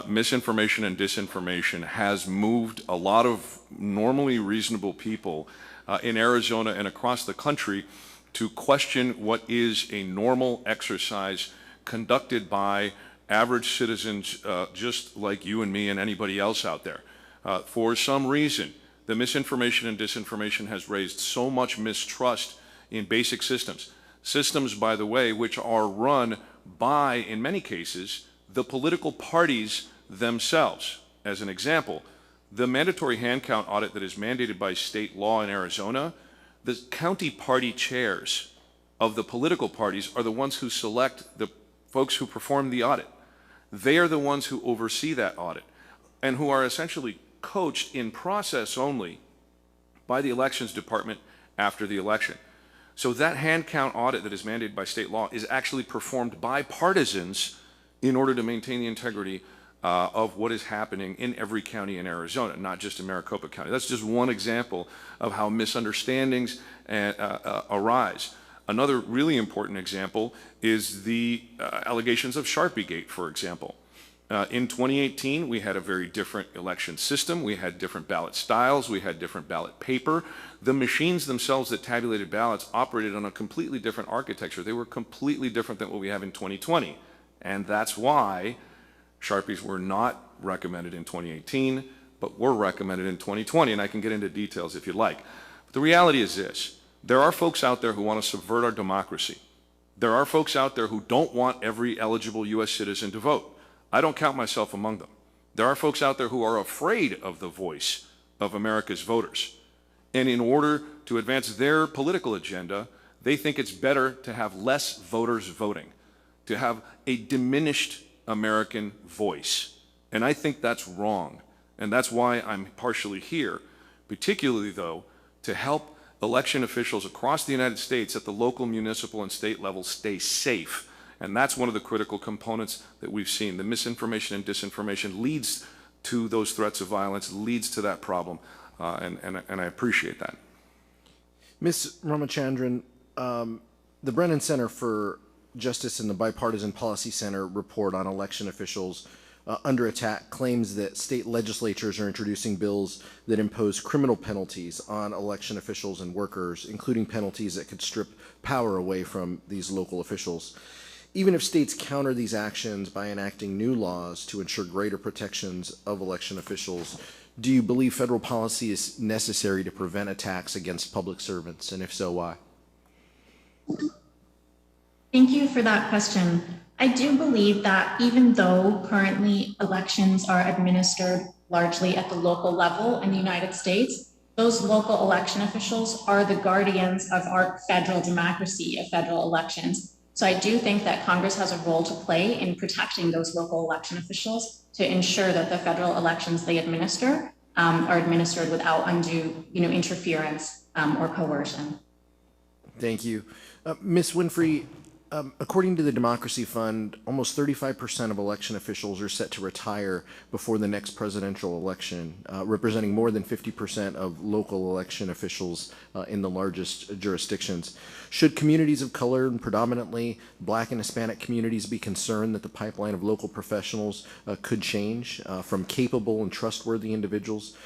misinformation and disinformation has moved a lot of normally reasonable people in Arizona and across the country to question what is a normal exercise conducted by average citizens just like you and me and anybody else out there. For some reason, the misinformation and disinformation has raised so much mistrust in basic systems. Systems, by the way, which are run by, in many cases, the political parties themselves. As an example, the mandatory hand count audit that is mandated by state law in Arizona, the county party chairs of the political parties are the ones who select the folks who perform the audit. They are the ones who oversee that audit and who are essentially coached in process only by the elections department after the election. So that hand count audit that is mandated by state law is actually performed by partisans in order to maintain the integrity of what is happening in every county in Arizona, not just in Maricopa County. That's just one example of how misunderstandings arise. Another really important example is the allegations of Sharpiegate, for example. In 2018, we had a very different election system. We had different ballot styles. We had different ballot paper. The machines themselves that tabulated ballots operated on a completely different architecture. They were completely different than what we have in 2020. And that's why Sharpies were not recommended in 2018, but were recommended in 2020. And I can get into details if you'd like. But the reality is this. There are folks out there who want to subvert our democracy. There are folks out there who don't want every eligible U.S. citizen to vote. I don't count myself among them. There are folks out there who are afraid of the voice of America's voters. And in order to advance their political agenda, they think it's better to have less voters voting, to have a diminished American voice. And I think that's wrong. And that's why I'm partially here, particularly, though, to help election officials across the United States at the local, municipal, and state level stay safe. And that's one of the critical components that we've seen. The misinformation and disinformation leads to those threats of violence, leads to that problem, and I appreciate that. Ms. Ramachandran, the Brennan Center for Justice and the Bipartisan Policy Center report on election officials under attack claims that state legislatures are introducing bills that impose criminal penalties on election officials and workers, including penalties that could strip power away from these local officials. Even if states counter these actions by enacting new laws to ensure greater protections of election officials, do you believe federal policy is necessary to prevent attacks against public servants? And if so, why? Thank you for that question. I do believe that even though currently elections are administered largely at the local level in the United States, those local election officials are the guardians of our federal democracy, of federal elections. So I do think that Congress has a role to play in protecting those local election officials to ensure that the federal elections they administer are administered without undue, interference or coercion. Thank you. Ms. Winfrey, according to the Democracy Fund, almost 35% of election officials are set to retire before the next presidential election, representing more than 50% of local election officials in the largest jurisdictions. Should communities of color and predominantly Black and Hispanic communities be concerned that the pipeline of local professionals could change from capable and trustworthy individuals,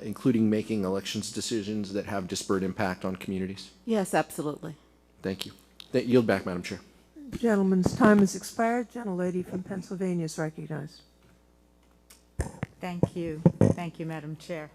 including making elections decisions that have disparate impact on communities? Yes, absolutely. Thank you. Yield back, Madam Chair. The gentleman's time has expired. Gentlelady from Pennsylvania is recognized. Thank you. Thank you, Madam Chair.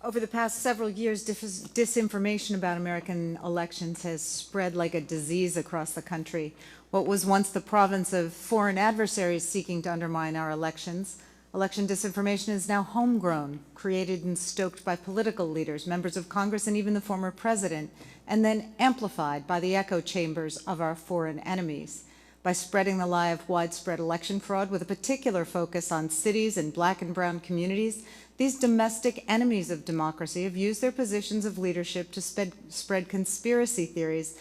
Over the past several years, disinformation about American elections has spread like a disease across the country. What was once the province of foreign adversaries seeking to undermine our elections, election disinformation is now homegrown, created and stoked by political leaders, members of Congress, and even the former president, and then amplified by the echo chambers of our foreign enemies. By spreading the lie of widespread election fraud with a particular focus on cities and black and brown communities, these domestic enemies of democracy have used their positions of leadership to spread conspiracy theories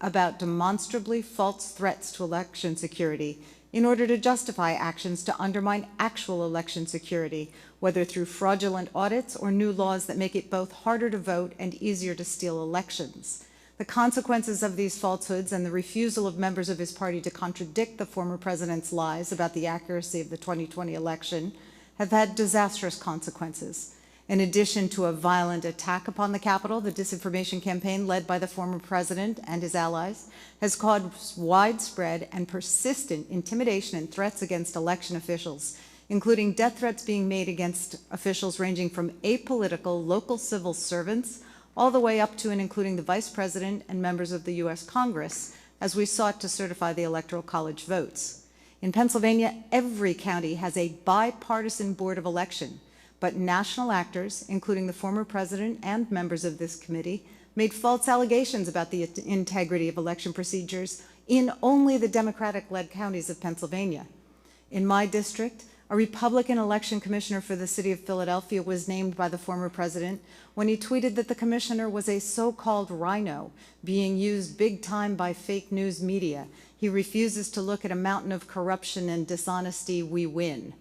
about demonstrably false threats to election security in order to justify actions to undermine actual election security, whether through fraudulent audits or new laws that make it both harder to vote and easier to steal elections. The consequences of these falsehoods and the refusal of members of his party to contradict the former president's lies about the accuracy of the 2020 election have had disastrous consequences. In addition to a violent attack upon the Capitol, the disinformation campaign led by the former president and his allies has caused widespread and persistent intimidation and threats against election officials, including death threats being made against officials ranging from apolitical local civil servants all the way up to and including the Vice President and members of the U.S. Congress, as we sought to certify the Electoral College votes. In Pennsylvania, every county has a bipartisan board of election, but national actors, including the former president and members of this committee, made false allegations about the integrity of election procedures in only the Democratic-led counties of Pennsylvania. In my district, a Republican election commissioner for the city of Philadelphia was named by the former president when he tweeted that the commissioner was a so-called rhino being used big time by fake news media. He refuses to look at a mountain of corruption and dishonesty we win.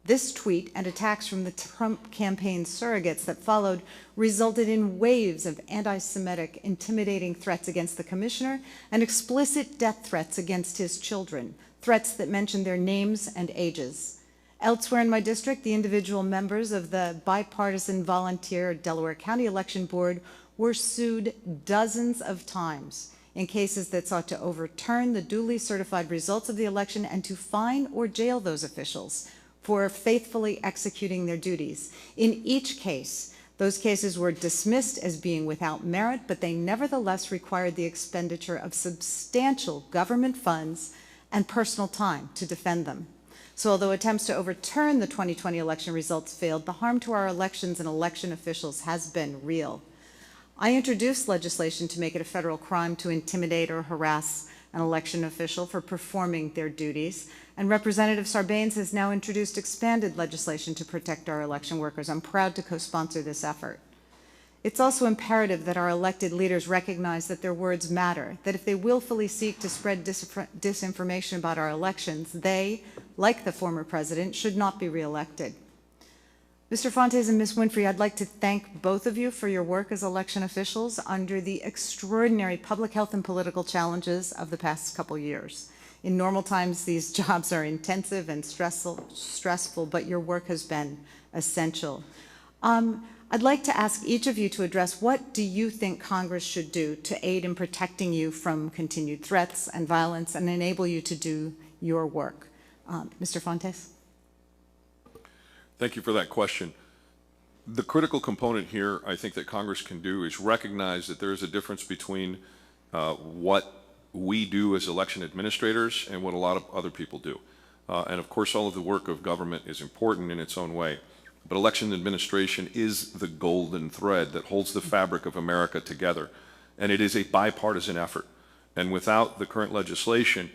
This tweet and attacks from the Trump campaign surrogates that followed resulted in waves of anti-Semitic, intimidating threats against the commissioner and explicit death threats against his children, threats that mentioned their names and ages. Elsewhere in my district, the individual members of the bipartisan volunteer Delaware County Election Board were sued dozens of times in cases that sought to overturn the duly certified results of the election and to fine or jail those officials for faithfully executing their duties. In each case, those cases were dismissed as being without merit, but they nevertheless required the expenditure of substantial government funds and personal time to defend them. So although attempts to overturn the 2020 election results failed, the harm to our elections and election officials has been real. I introduced legislation to make it a federal crime to intimidate or harass an election official for performing their duties, and Representative Sarbanes has now introduced expanded legislation to protect our election workers. I'm proud to co-sponsor this effort. It's also imperative that our elected leaders recognize that their words matter, that if they willfully seek to spread disinformation about our elections, they, like the former president, should not be reelected. Mr. Fontes and Ms. Winfrey, I'd like to thank both of you for your work as election officials under the extraordinary public health and political challenges of the past couple years. In normal times, these jobs are intensive and stressful, but your work has been essential. I'd like to ask each of you to address what do you think Congress should do to aid in protecting you from continued threats and violence and enable you to do your work. Mr. Fontes? Thank you for that question. The critical component here, I think, that Congress can do is recognize that there is a difference between what we do as election administrators and what a lot of other people do. And of course, all of the work of government is important in its own way. But election administration is the golden thread that holds the fabric of America together. And it is a bipartisan effort. And without the current legislation,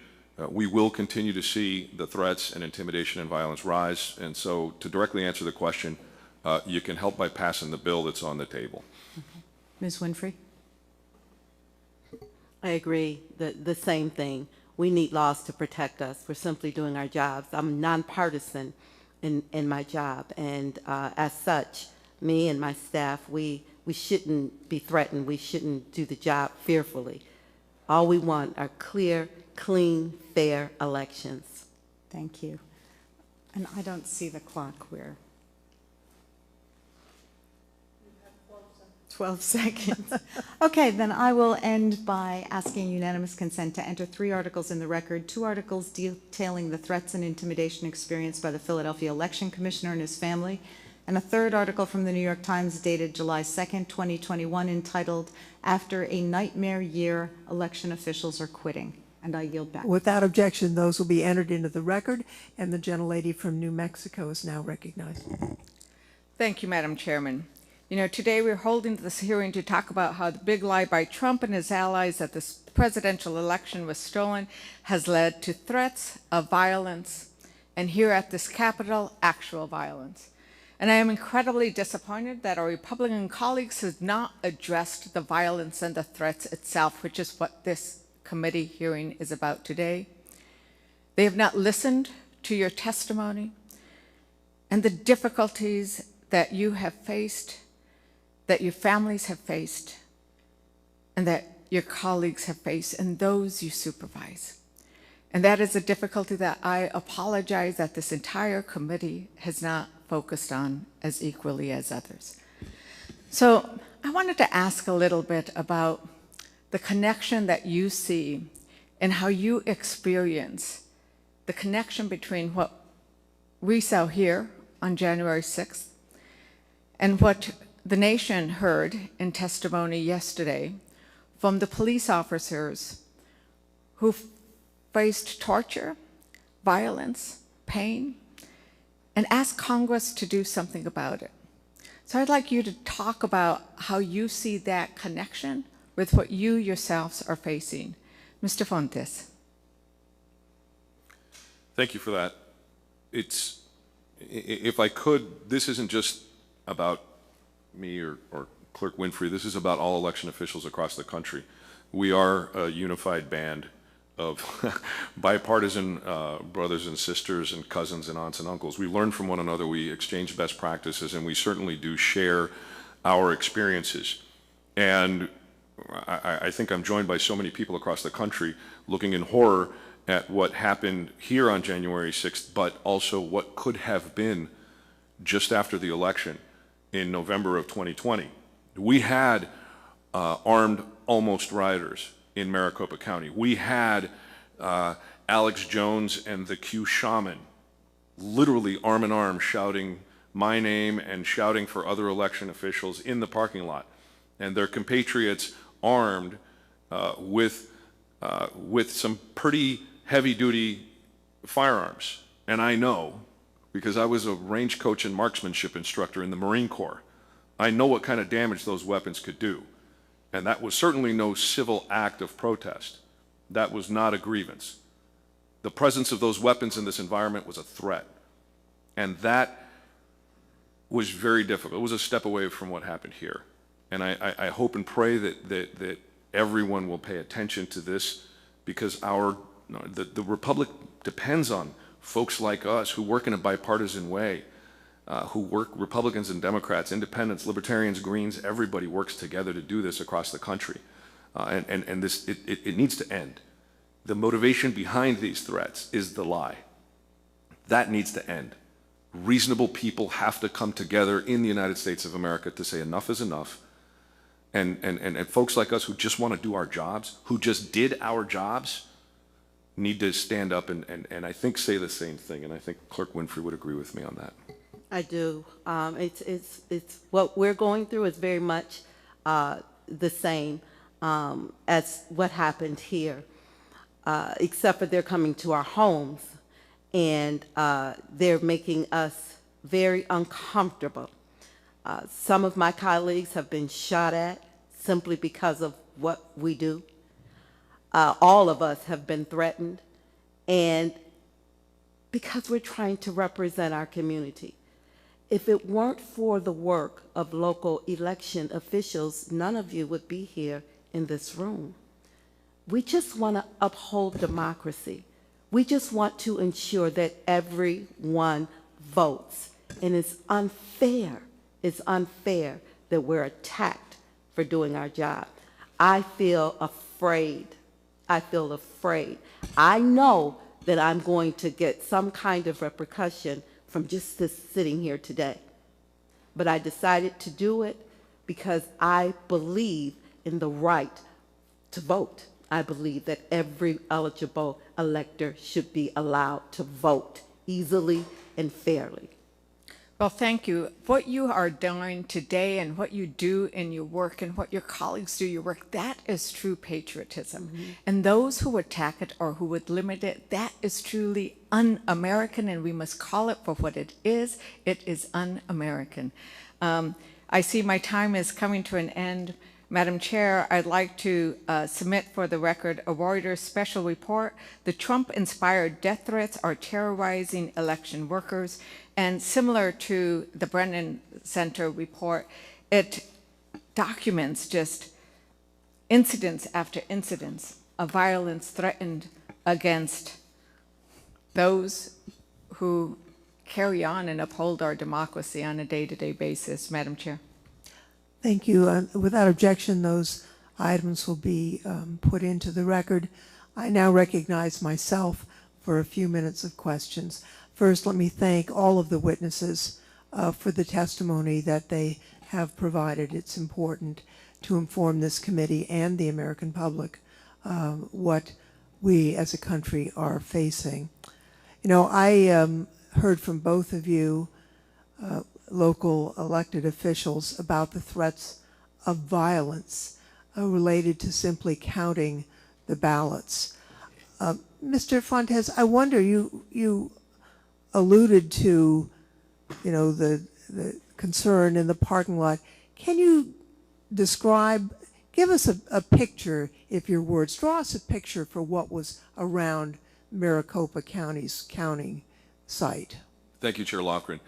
we will continue to see the threats and intimidation and violence rise. And so to directly answer the question, you can help by passing the bill that's on the table. Okay. Ms. Winfrey? I agree, the same thing. We need laws to protect us. We're simply doing our jobs. I'm nonpartisan in my job, and as such, me and my staff, we shouldn't be threatened. We shouldn't do the job fearfully. All we want are clear, clean, fair elections. Thank you. And I don't see the clock where. 12 seconds. Okay, then I will end by asking unanimous consent to enter 3 articles in the record, 2 articles detailing the threats and intimidation experienced by the Philadelphia Election Commissioner and his family, and a 3rd article from the New York Times dated July 2nd, 2021, entitled, "After a Nightmare Year, Election Officials Are Quitting." And I yield back. Without objection, those will be entered into the record, and the gentlelady from New Mexico is now recognized. Thank you, Madam Chairman. You know, today we're holding this hearing to talk about how the big lie by Trump and his allies that this presidential election was stolen has led to threats of violence, and here at this Capitol, actual violence. And I am incredibly disappointed that our Republican colleagues have not addressed the violence and the threats itself, which is what this committee hearing is about today. They have not listened to your testimony and the difficulties that you have faced, that your families have faced, and that your colleagues have faced, and those you supervise. And that is a difficulty that I apologize that this entire committee has not focused on as equally as others. So I wanted to ask a little bit about the connection that you see and how you experience the connection between what we saw here on January 6th and what the nation heard in testimony yesterday from the police officers who faced torture, violence, pain, and asked Congress to do something about it. So I'd like you to talk about how you see that connection with what you yourselves are facing. Mr. Fontes. Thank you for that. If I could, this isn't just about me or Clerk Winfrey. This is about all election officials across the country. We are a unified band of bipartisan brothers and sisters and cousins and aunts and uncles. We learn from one another, we exchange best practices, and we certainly do share our experiences. And I think I'm joined by so many people across the country looking in horror at what happened here on January 6th, but also what could have been just after the election in November of 2020. We had armed almost rioters in Maricopa County. We had Alex Jones and the Q Shaman literally arm in arm shouting my name and shouting for other election officials in the parking lot. And their compatriots armed with some pretty heavy-duty firearms. And I know, because I was a range coach and marksmanship instructor in the Marine Corps, I know what kind of damage those weapons could do. And that was certainly no civil act of protest. That was not a grievance. The presence of those weapons in this environment was a threat. And that was very difficult. It was a step away from what happened here. And I hope and pray that everyone will pay attention to this, because the Republic depends on folks like us who work in a bipartisan way, who work, Republicans and Democrats, independents, libertarians, Greens, everybody works together to do this across the country. And this, it needs to end. The motivation behind these threats is the lie. That needs to end. Reasonable people have to come together in the United States of America to say enough is enough. And folks like us who just want to do our jobs, who just did our jobs, need to stand up and I think say the same thing. And I think Clerk Winfrey would agree with me on that. I do. It's what we're going through is very much the same as what happened here, except for they're coming to our homes and they're making us very uncomfortable. Some of my colleagues have been shot at simply because of what we do. All of us have been threatened, and because we're trying to represent our community. If it weren't for the work of local election officials, none of you would be here in this room. We just want to uphold democracy. We just want to ensure that everyone votes. And it's unfair that we're attacked for doing our job. I feel afraid. I know that I'm going to get some kind of repercussion from just this sitting here today. But I decided to do it because I believe in the right to vote. I believe that every eligible elector should be allowed to vote easily and fairly. Well, thank you. What you are doing today and what you do in your work and what your colleagues do your work, that is true patriotism. And those who attack it or who would limit it, that is truly un-American, and we must call it for what it is. It is un-American. I see my time is coming to an end. Madam Chair, I'd like to submit for the record a Reuters special report. The Trump-inspired death threats are terrorizing election workers. And similar to the Brennan Center report, it documents just incidents after incidents of violence threatened against those who carry on and uphold our democracy on a day-to-day basis. Madam Chair. Thank you. Without objection, those items will be put into the record. I now recognize myself for a few minutes of questions. First, let me thank all of the witnesses for the testimony that they have provided. It's important to inform this committee and the American public what we as a country are facing. You know, I heard from both of you, local elected officials, about the threats of violence related to simply counting the ballots. Mr. Fontes, I wonder, you alluded to, you know, the concern in the parking lot. Can you describe, give us a picture, if your words, draw us a picture for what was around Maricopa County's counting site? Thank you, Chair Lofgren.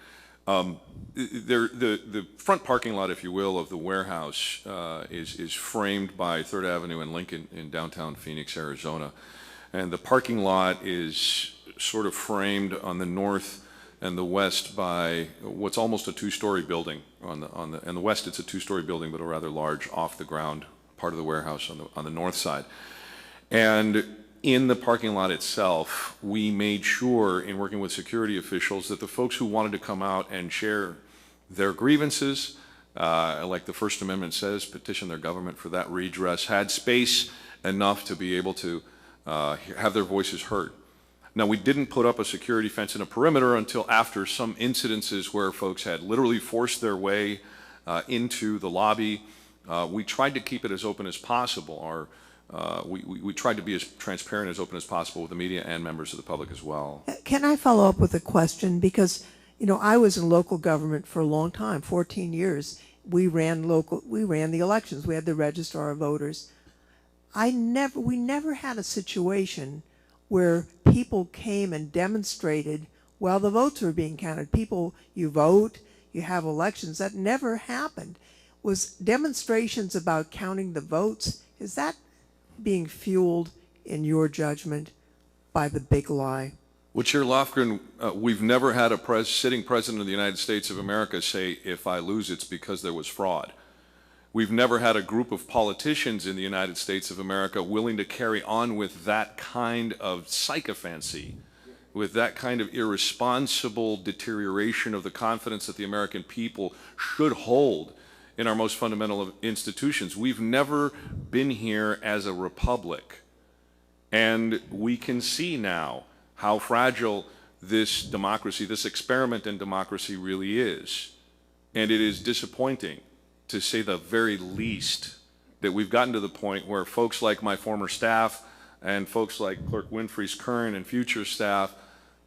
The front parking lot, if you will, of the warehouse is framed by 3rd Avenue and Lincoln in downtown Phoenix, Arizona. And the parking lot is sort of framed on the north and the west by what's almost a two-story building. On the west, it's a two-story building, but a rather large off-the-ground part of the warehouse on the north side. And in the parking lot itself, we made sure, in working with security officials, that the folks who wanted to come out and share their grievances, like the First Amendment says, petition their government for that redress, had space enough to be able to have their voices heard. Now, we didn't put up a security fence and a perimeter until after some incidences where folks had literally forced their way into the lobby. We tried to keep it as open as possible. We tried to be as transparent, as open as possible with the media and members of the public as well. Can I follow up with a question? Because, you know, I was in local government for a long time, 14 years. We ran the elections. We had the registrar of voters. We never had a situation where people came and demonstrated while the votes were being counted. People, you vote, you have elections. That never happened. Was demonstrations about counting the votes, is that being fueled, in your judgment, by the big lie? Well, Chair Lofgren, we've never had a sitting president of the United States of America say, if I lose, it's because there was fraud. We've never had a group of politicians in the United States of America willing to carry on with that kind of sycophancy, with that kind of irresponsible deterioration of the confidence that the American people should hold in our most fundamental of institutions. We've never been here as a republic. And we can see now how fragile this democracy, this experiment in democracy really is. And it is disappointing, to say the very least, that we've gotten to the point where folks like my former staff and folks like Clerk Winfrey's current and future staff,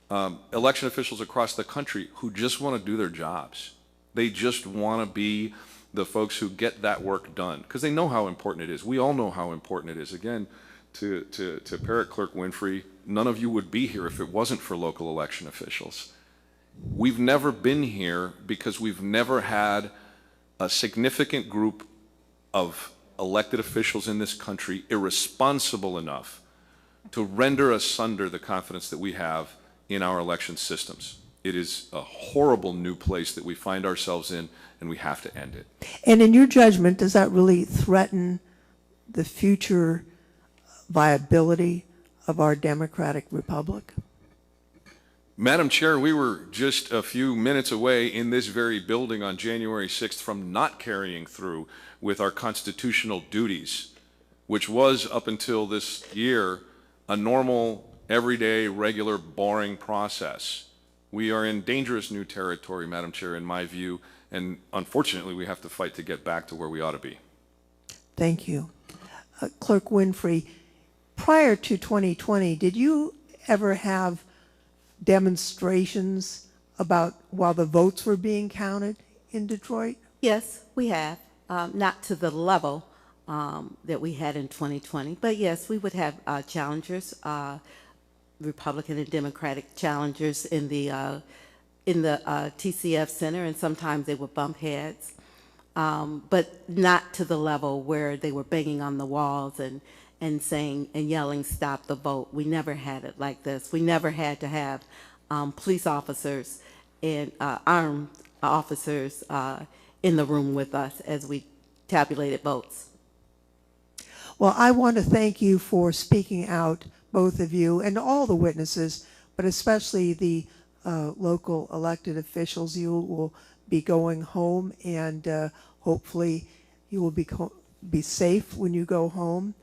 election officials across the country who just want to do their jobs. They just want to be the folks who get that work done because they know how important it is. We all know how important it is. Again, to parrot Clerk Winfrey, none of you would be here if it wasn't for local election officials. We've never been here because we've never had a significant group of elected officials in this country irresponsible enough to render asunder the confidence that we have in our election systems. It is a horrible new place that we find ourselves in, and we have to end it. And in your judgment, does that really threaten the future viability of our democratic republic? Madam Chair, we were just a few minutes away in this very building on January 6th from not carrying through with our constitutional duties, which was, up until this year, a normal, everyday, regular, boring process. We are in dangerous new territory, Madam Chair, in my view, and unfortunately we have to fight to get back to where we ought to be. Thank you. Clerk Winfrey, prior to 2020, did you ever have demonstrations about while the votes were being counted in Detroit? Yes, we have. Not to the level that we had in 2020, but yes, we would have challengers, Republican and Democratic challengers in the TCF Center, and sometimes they would bump heads, but not to the level where they were banging on the walls and saying and yelling, "Stop the vote." We never had it like this. We never had to have police officers and armed officers in the room with us as we tabulated votes. Well, I want to thank you for speaking out, both of you and all the witnesses, but especially the local elected officials. You will be going home, and hopefully you will be safe when you go home.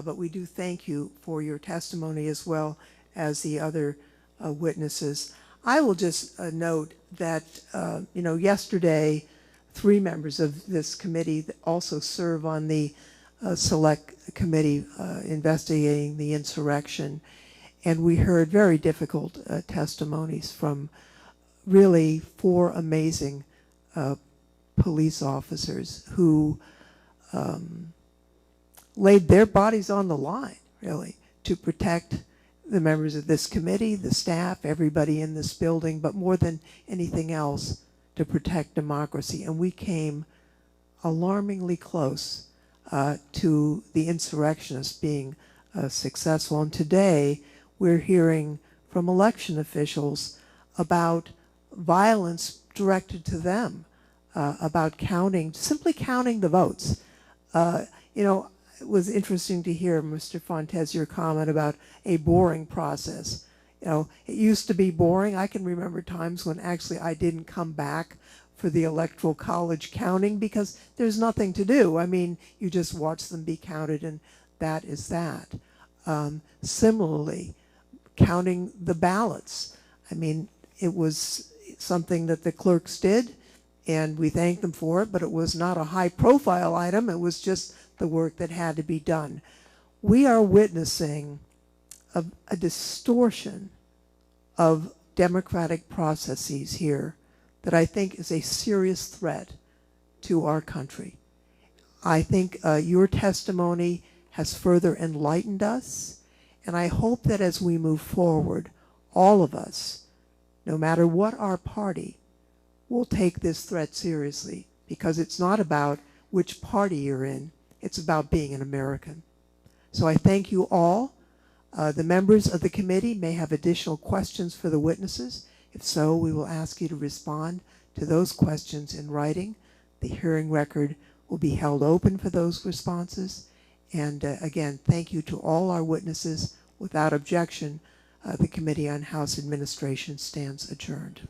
But we do thank you for your testimony as well as the other witnesses. I will just note that, yesterday, 3 members of this committee that also serve on the select committee investigating the insurrection, and we heard very difficult testimonies from really 4 amazing police officers who laid their bodies on the line, really, to protect the members of this committee, the staff, everybody in this building, but more than anything else, to protect democracy. And we came alarmingly close to the insurrectionists being successful. And today, we're hearing from election officials about violence directed to them, about simply counting the votes. It was interesting to hear, Mr. Fontes, your comment about a boring process. It used to be boring. I can remember times when actually I didn't come back for the Electoral College counting because there's nothing to do. I mean, you just watch them be counted, and that is that. Similarly, counting the ballots. I mean, it was something that the clerks did, and we thank them for it, but it was not a high-profile item. It was just the work that had to be done. We are witnessing a distortion of democratic processes here that I think is a serious threat to our country. I think your testimony has further enlightened us, and I hope that as we move forward, all of us, no matter what our party, will take this threat seriously, because it's not about which party you're in. It's about being an American. So I thank you all. The members of the committee may have additional questions for the witnesses. If so, we will ask you to respond to those questions in writing. The hearing record will be held open for those responses. And again, thank you to all our witnesses. Without objection, the Committee on House Administration stands adjourned.